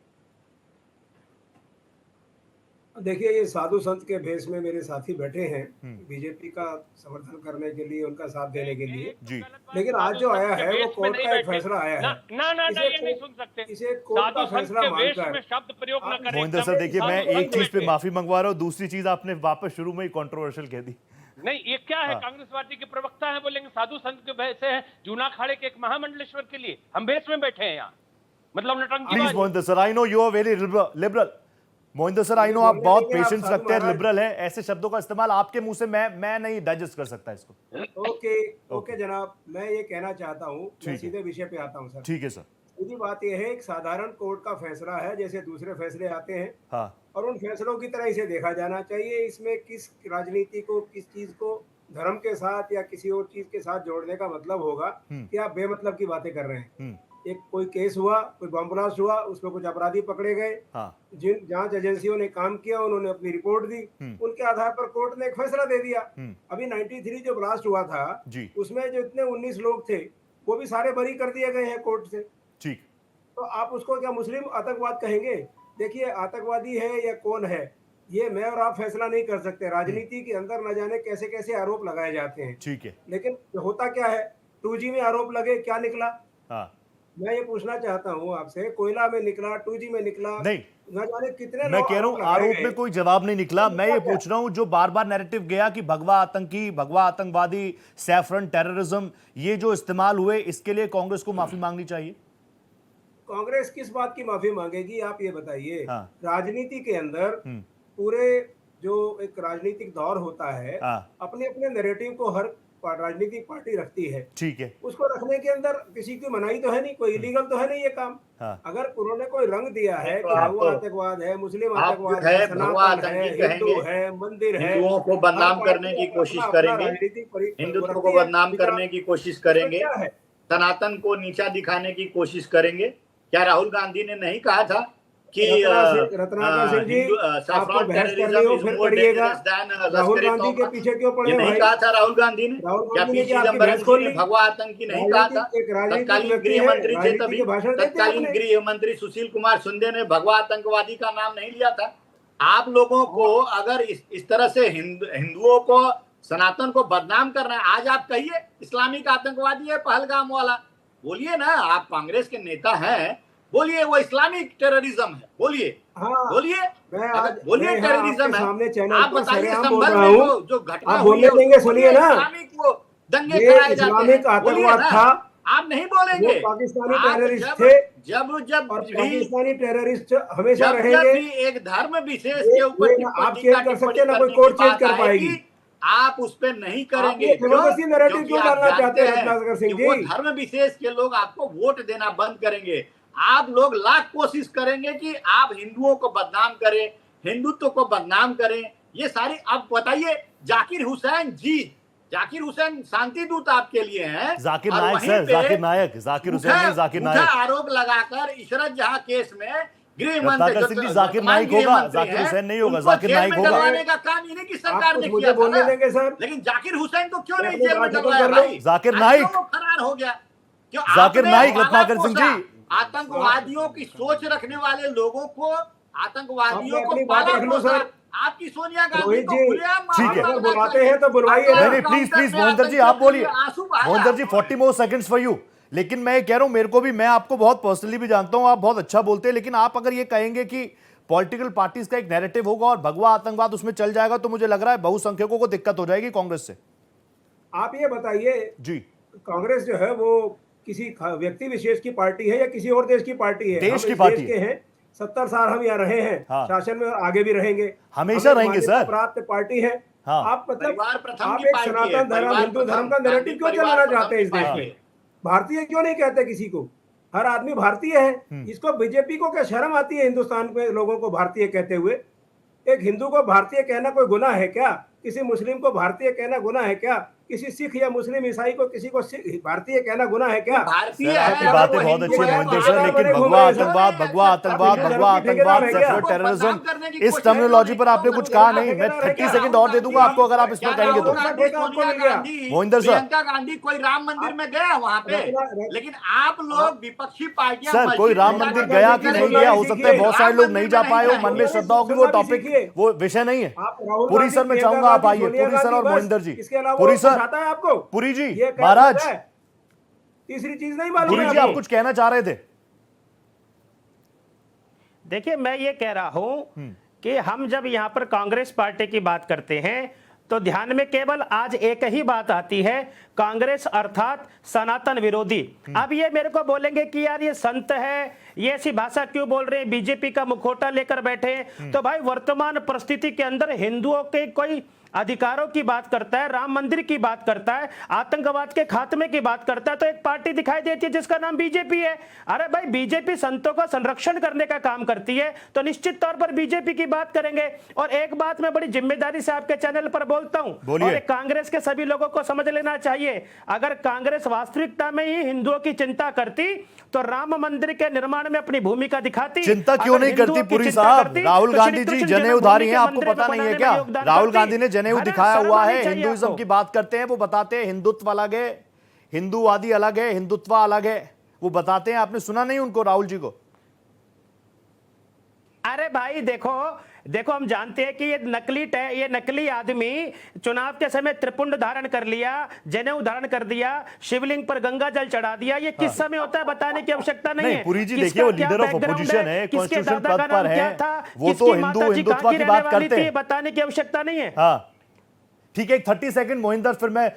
देखिए, ये साधु संत के भेष में मेरे साथी बैठे हैं बीजेपी का समर्थन करने के लिए, उनका साथ देने के लिए जी। लेकिन आज जो आया है वो कोर्ट का एक फैसला आया है ना, ये नहीं सुन सकते। इसे कोर्ट का फैसला मानता है। शब्द प्रयोग न करें। मोहिंदर सर, देखिए मैं एक चीज पे माफी मंगवा रहा हूँ, दूसरी चीज आपने वापस शुरू में ही कंट्रोवर्शियल कह दी। नहीं, ये क्या है? कांग्रेस पार्टी के प्रवक्ता है, बोलेंगे साधु संत के भेष है जूना अखाड़े के एक महामंडलेश्वर के लिए हम भेष में बैठे हैं यहाँ, मतलब नटंकी। Please Mohinder sir, I know you are very liberal. Mohinder sir, I know आप बहुत पेशेंस रखते हैं, लिबरल हैं, ऐसे शब्दों का इस्तेमाल आपके मुंह से मैं नहीं डाइजेस्ट कर सकता इसको। ओके जनाब, मैं ये कहना चाहता हूँ, मैं सीधे विषय पे आता हूँ सर। ठीक है सर। सीधी बात यह है, एक साधारण कोर्ट का फैसला है, जैसे दूसरे फैसले आते हैं। हाँ। और उन फैसलों की तरह इसे देखा जाना चाहिए। इसमें किस राजनीति को, किस चीज को धर्म के साथ या किसी और चीज के साथ जोड़ने का मतलब होगा कि आप बेमतलब की बातें कर रहे हैं। एक कोई केस हुआ, कोई बम ब्लास्ट हुआ, उसमें कुछ अपराधी पकड़े गए। हाँ। जिन जांच एजेंसियों ने काम किया, उन्होंने अपनी रिपोर्ट दी, उनके आधार पर कोर्ट ने एक फैसला दे दिया। अभी 93 जो ब्लास्ट हुआ था, उसमें जो इतने 19 लोग थे, वो भी सारे बरी कर दिए गए हैं कोर्ट से। ठीक। तो आप उसको क्या मुस्लिम आतंकवाद कहेंगे? देखिए, आतंकवादी है या कौन है, ये मैं और आप फैसला नहीं कर सकते। राजनीति के अंदर न जाने कैसे कैसे आरोप लगाए जाते हैं। ठीक है। लेकिन होता क्या है, 2G में आरोप लगे, क्या निकला? हाँ। मैं ये पूछना चाहता हूँ आपसे, कोयला में निकला, 2G में निकला, नहीं, न जाने कितने मैं कह रहा हूं आरोप में कोई जवाब नहीं निकला। मैं ये क्या? पूछ रहा हूं जो बार बार नैरेटिव गया कि भगवा आतंकी, भगवा आतंकवादी, सैफरन टेररिज्म, ये जो इस्तेमाल हुए, इसके लिए कांग्रेस को माफी मांगनी चाहिए। कांग्रेस किस बात की माफी मांगेगी, आप ये बताइए। हाँ। राजनीति के अंदर पूरे जो एक राजनीतिक दौर होता है, हाँ। अपने अपने नैरेटिव को हर राजनीतिक पार्टी रखती है। ठीक है। उसको रखने के अंदर किसी की मनाही तो है नहीं, कोई इलीगल तो है नहीं ये काम। हाँ। अगर उन्होंने कोई रंग दिया है तो कि आप भगवा तो- आतंकवाद है, मुस्लिम आप आतंकवाद जो है है, भगवा सनातन है, आतंकी हिंदू कहेंगे, है, मंदिर है, हिंदुओं को बदनाम हर करने पार्टी की अपना कोशिश अपना करेंगे, राजनीतिक हिंदुत्व रखती को है, बदनाम विचार- करने की कोशिश इसमें करेंगे, क्या है? सनातन को नीचा दिखाने की कोशिश करेंगे। क्या राहुल गांधी ने नहीं कहा था कि रत्नाकर सिंह जी, आपको saffron बहस करनी terrorism हो is फिर more करिएगा। dangerous than राहुल लश्कर-ए गांधी के तौबा? पीछे क्यों पड़े ये नहीं भाई? कहा था राहुल गांधी ने? राहुल क्या गांधी पी ने क्या आपकी चिदम्बरम बहस जी खोल ने ली? भगवा आतंकी नहीं कहा था? एक राजनीतिक तत्कालीन व्यक्ति गृह है, मंत्री थे राजनीति तभी, के भाषण देते हैं तत्कालीन अपने। गृह मंत्री सुशील कुमार शिंदे ने भगवा आतंकवादी का नाम नहीं लिया था। आप लोगों को अगर इस तरह से हिंदुओं को, सनातन को बदनाम करना है, आज आप कहिए इस्लामिक आतंकवादी है पहलगाम वाला, बोलिए ना। आप कांग्रेस के नेता हैं, बोलिए वो इस्लामिक टेररिज्म है, बोलिए। हाँ, बोलिए, मैं आज बोलिए मैं यहाँ टेररिज्म आपके है। सामने चैनल आप पर बताइए सरेआम बोल संभल रहा में हूँ। जो घटना आप हुई बोलने है, देंगे, उसको सुनिए बोलिए ना। इस्लामिक वो दंगे ये कराए जाते हैं, इस्लामिक बोलिए आतंकवाद ना। था। आप नहीं बोलेंगे। वो पाकिस्तानी आप टेररिस्ट जब थे जब जब और भी पाकिस्तानी टेररिस्ट हमेशा जब रहेंगे। भी एक धर्म विशेष के ऊपर ये ना आप चेंज कर सकते हैं, ना कोई टिप्पणी कोर्ट चेंज बात कर पाएगी। आएगी, आप उस पर नहीं आप करेंगे। ये क्यों? जबरदस्ती नैरेटिव क्योंकि क्यों आप डालना चाहते जानते हैं हैं रत्नाकर कि सिंह वो जी? धर्म विशेष के लोग आपको वोट देना बंद करेंगे। आप लोग लाख कोशिश करेंगे कि आप हिंदुओं को बदनाम करें, हिंदुत्व को बदनाम करें। ये सारी, आप बताइए, जाकिर हुसैन शांति दूत आपके लिए हैं। जाकिर और नायक वहीं सर, पे जाकिर नायक, जाकिर हुसैन नहीं, जाकिर झूठा नायक। आरोप लगाकर इशरत जहां केस में गृह मंत्री रत्नाकर सिंह जी, जाकिर नाइक होगा, जाकिर हुसैन नहीं होगा, जाकिर नाइक होगा। डलवाने का काम इन्हीं की सरकार आप ने कुछ मुझे किया था बोलने ना। देंगे सर? लेकिन जाकिर हुसैन को क्यों मैं नहीं अपनी जेल में बात खत्म डलवाया कर लूं। भाई? जाकिर आज नाइक। क्यों वो फरार हो गया? क्यों जाकिर आपने नाइक, वादा रत्नाकर सिंह पोसा? जी। आतंकवादियों की सोच रखने वाले लोगों को, आतंकवादियों अब मैं को अपनी बात पाला रख लूं पोसा। सर? आपकी सोनिया गांधी रोहित को जी, खुलेआम ठीक माफी है। मांगना बुलाते चाहिए। हैं तो बुलवाइए ना। नहीं प्लीज प्लीज मोहिंदर जी आप बोलिए। मोहिंदर जी 40 मोर सेकंड्स फॉर यू। लेकिन मैं ये कह रहा हूं, मेरे को भी, मैं आपको बहुत पर्सनली भी जानता हूं, आप बहुत अच्छा बोलते हैं, लेकिन आप अगर ये कहेंगे कि पॉलिटिकल पार्टीज का एक नैरेटिव होगा और भगवा आतंकवाद उसमें चल जाएगा, तो मुझे लग रहा है बहुसंख्यकों को दिक्कत हो जाएगी कांग्रेस से। आप ये बताइए, जी, कांग्रेस जो है वो किसी व्यक्ति विशेष की पार्टी है या किसी और देश की पार्टी है? देश हम की इस पार्टी देश के हैं, 70 साल हम यहाँ रहे हैं। हाँ। शासन में आगे भी रहेंगे, हमेशा हम एक रहेंगे मान्यता सर। प्राप्त पार्टी है। हाँ। आप मतलब परिवार प्रथम आप की एक पार्टी है, सनातन धर्म, परिवार हिंदू धर्म का प्रथम, नैरेटिव क्यों परिवार चलाना प्रथम चाहते हैं इस की देश पार्टी में? है। भारतीय क्यों नहीं कहते किसी को? हर आदमी भारतीय है। इसको, बीजेपी को क्या शर्म आती है हिंदुस्तान के लोगों को भारतीय कहते हुए? एक हिंदू को भारतीय कहना कोई गुनाह है क्या? किसी मुस्लिम को भारतीय कहना गुनाह है क्या? किसी सिख या मुस्लिम ईसाई को किसी को भारतीय कहना गुनाह है क्या? भारतीय सर, है, आपकी बातें वो बहुत हिंदू अच्छी है है, मोहिंदर वो सर, आगे लेकिन बढ़े भगवा घूमे, आतंकवाद, सर, भगवा आतंकवाद, आप भगवा हिंदू धर्म आतंकवाद, की ठेकेदार सेक्युलर हैं क्या? टेररिज्म, इस टर्मिनोलॉजी पर आपने कुछ कहा नहीं। मैं 30 सेकंड और दे दूंगा आपको अगर आप इस पर कहेंगे तो। मोहिंदर सर, प्रियंका गांधी कोई राम मंदिर में गया वहां पे, लेकिन आप लोग विपक्षी पार्टियां सर कोई राम मंदिर गया कि नहीं गया, हो सकता है बहुत सारे लोग नहीं जा पाए हो, मन में श्रद्धा होगी, वो टॉपिक, वो विषय नहीं है। पुरी सर मैं चाहूंगा आप आइए, पुरी सर और मोहिंदर जी। पुरी सर, आपको पुरी जी, ये क्या महाराज, होता है? तीसरी चीज नहीं मालूम पुरी है जी आप आपको? कुछ कहना चाह रहे थे? देखिए मैं ये कह रहा हूं कि हम जब यहां पर कांग्रेस पार्टी की बात करते हैं तो ध्यान में केवल आज एक ही बात आती है, कांग्रेस अर्थात सनातन विरोधी। अब ये मेरे को बोलेंगे कि यार ये संत है, ये ऐसी भाषा क्यों बोल रहे हैं, बीजेपी का मुखौटा लेकर बैठे हैं। तो भाई वर्तमान परिस्थिति के अंदर हिंदुओं के कोई अधिकारों की बात करता है, राम मंदिर की बात करता है, आतंकवाद के खात्मे की बात करता है, तो एक पार्टी दिखाई देती है जिसका नाम बीजेपी है। अरे भाई बीजेपी संतों का संरक्षण करने का काम करती है, तो निश्चित तौर पर बीजेपी की बात करेंगे। और एक बात मैं बड़ी जिम्मेदारी से आपके चैनल पर बोलता हूं, और कांग्रेस के सभी लोगों को समझ लेना चाहिए, अगर कांग्रेस वास्तविकता में ही हिंदुओं की चिंता करती तो राम मंदिर के निर्माण में अपनी भूमिका दिखाती। चिंता क्यों नहीं करती पुरी साहब? राहुल गांधी जी जनेऊधारी हैं, आपको पता नहीं है क्या? राहुल गांधी ने जनेऊ दिखाया हुआ है, हिंदुइज्म की बात करते हैं, वो बताते हैं हिंदुत्व अलग है, हिंदूवादी अलग है, हिंदुत्व अलग है। वो बताते हैं, आपने सुना नहीं उनको, राहुल जी को? अरे भाई देखो देखो, हम जानते हैं कि ये नकली आदमी चुनाव के समय त्रिपुंड धारण कर लिया, जनेऊ धारण कर दिया, शिवलिंग पर गंगा जल चढ़ा दिया। ये किस समय होता है बताने की आवश्यकता नहीं है। पुरी जी देखिए, वो लीडर ऑफ अपोजिशन है, कॉन्स्टिट्यूशन पद पर है, वो तो हिंदुत्व की बात करते हैं, बताने की आवश्यकता नहीं है। हाँ ठीक है, 30 सेकंड मोहिंदर, फिर मैं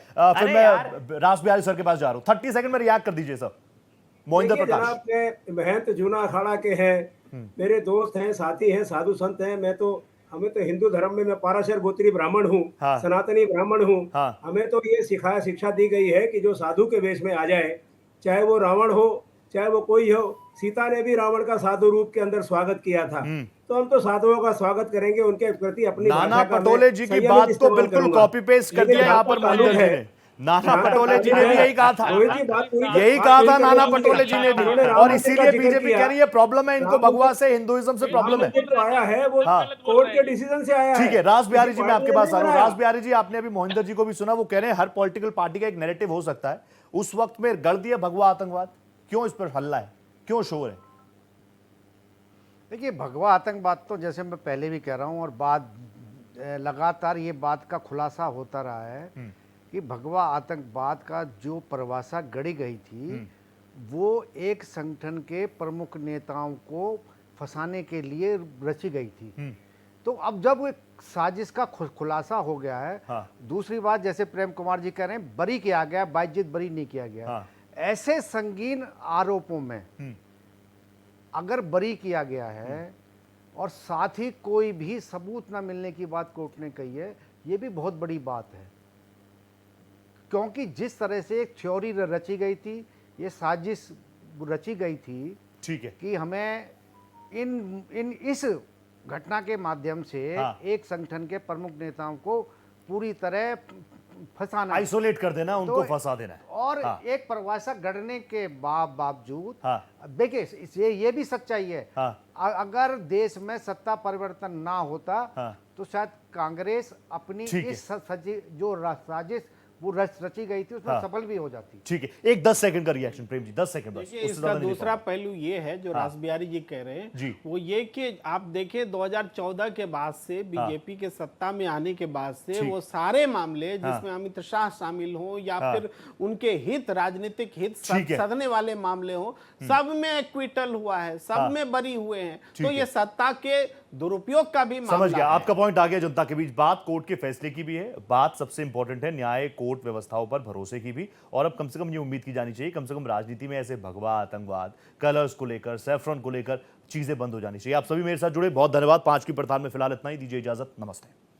रास बिहारी सर के पास जा रहा हूँ। 30 सेकंड में रिएक्ट कर दीजिए सर। मोहिंदर प्रकाश। जनाब, महंत जूना अखाड़ा के हैं, मेरे दोस्त हैं, साथी हैं, साधु संत हैं। हमें तो हिंदू धर्म में मैं पाराशर गोत्री ब्राह्मण हूँ, सनातनी ब्राह्मण हूँ। हमें तो ये शिक्षा दी गई है कि जो साधु के वेश में आ जाए, चाहे वो रावण हो चाहे वो कोई हो। सीता ने भी रावण का साधु रूप के अंदर स्वागत किया था, तो हम तो साधुओं का स्वागत करेंगे, उनके प्रति अपनी नाना पटोले जी की बात को बिल्कुल कॉपी पेस्ट कर दिया यहाँ पर मोहिंदर जी ने। नाना पटोले जी ने भी यही कहा था, नाना पटोले जी ने भी, और इसीलिए बीजेपी कह रही है प्रॉब्लम है इनको, भगवा से, हिंदुइज्म से प्रॉब्लम है। आया है वो कोर्ट के डिसीजन से आया है। ठीक है, रास बिहारी जी मैं आपके पास आ रहा हूँ। रास बिहारी जी, आपने अभी मोहिंदर जी को भी सुना, वो कह रहे हैं हर पॉलिटिकल पार्टी का एक नैरेटिव हो सकता है। उस वक्त में गढ़ दिया भगवा आतंकवाद, क्यों इस पर हल्ला है, क्यों शोर है? देखिए, भगवा आतंकवाद तो जैसे मैं पहले भी कह रहा हूँ, और बात लगातार ये बात का खुलासा होता रहा है कि भगवा आतंकवाद का जो परिभाषा गढ़ी गई थी वो एक संगठन के प्रमुख नेताओं को फंसाने के लिए रची गई थी। तो अब जब एक साजिश का खुलासा हो गया है, दूसरी बात जैसे प्रेम कुमार जी कह रहे हैं बरी किया गया, बाइज्जत बरी नहीं किया गया। ऐसे संगीन आरोपों में अगर बरी किया गया है और साथ ही कोई भी सबूत ना मिलने की बात कोर्ट ने कही है, ये भी बहुत बड़ी बात है। क्योंकि जिस तरह से एक थ्योरी रची गई थी, ये साजिश रची गई थी, ठीक है, कि हमें इस घटना के माध्यम से एक संगठन के प्रमुख नेताओं को पूरी तरह फंसाना, आइसोलेट कर देना, उनको फंसा देना है। और एक परिभाषा गढ़ने के बावजूद देखिए, ये भी सच्चाई है, अगर देश में सत्ता परिवर्तन ना होता तो शायद कांग्रेस अपनी इस जो साजिश वो रची गई थी उसमें सफल भी हो जाती। ठीक है, एक 10 सेकंड का रिएक्शन प्रेम जी, 10 सेकंड बस। इसका दूसरा पहलू ये है जो रास बिहारी जी कह रहे हैं, वो ये कि आप देखें 2014 के बाद से, बीजेपी के सत्ता में आने के बाद से, वो सारे मामले जिसमें अमित शाह शामिल हो या फिर उनके हित, राजनीतिक हित सधने वाले मामले हो, सब में एक्विटल हुआ है, सब में बरी हुए हैं। तो ये सत्ता के दुरुपयोग का भी मामला समझ गया, है। आपका पॉइंट आ गया जनता के बीच। बात कोर्ट के फैसले की भी है, बात सबसे इंपॉर्टेंट है न्याय, कोर्ट व्यवस्थाओं पर भरोसे की भी, और अब कम से कम ये उम्मीद की जानी चाहिए, कम से कम राजनीति में ऐसे भगवा आतंकवाद, कलर्स को लेकर, सैफ्रॉन को लेकर चीजें बंद हो जानी चाहिए। आप सभी मेरे साथ जुड़े, बहुत धन्यवाद। 5 की प्रधान में फिलहाल इतना ही, दीजिए इजाजत, नमस्ते।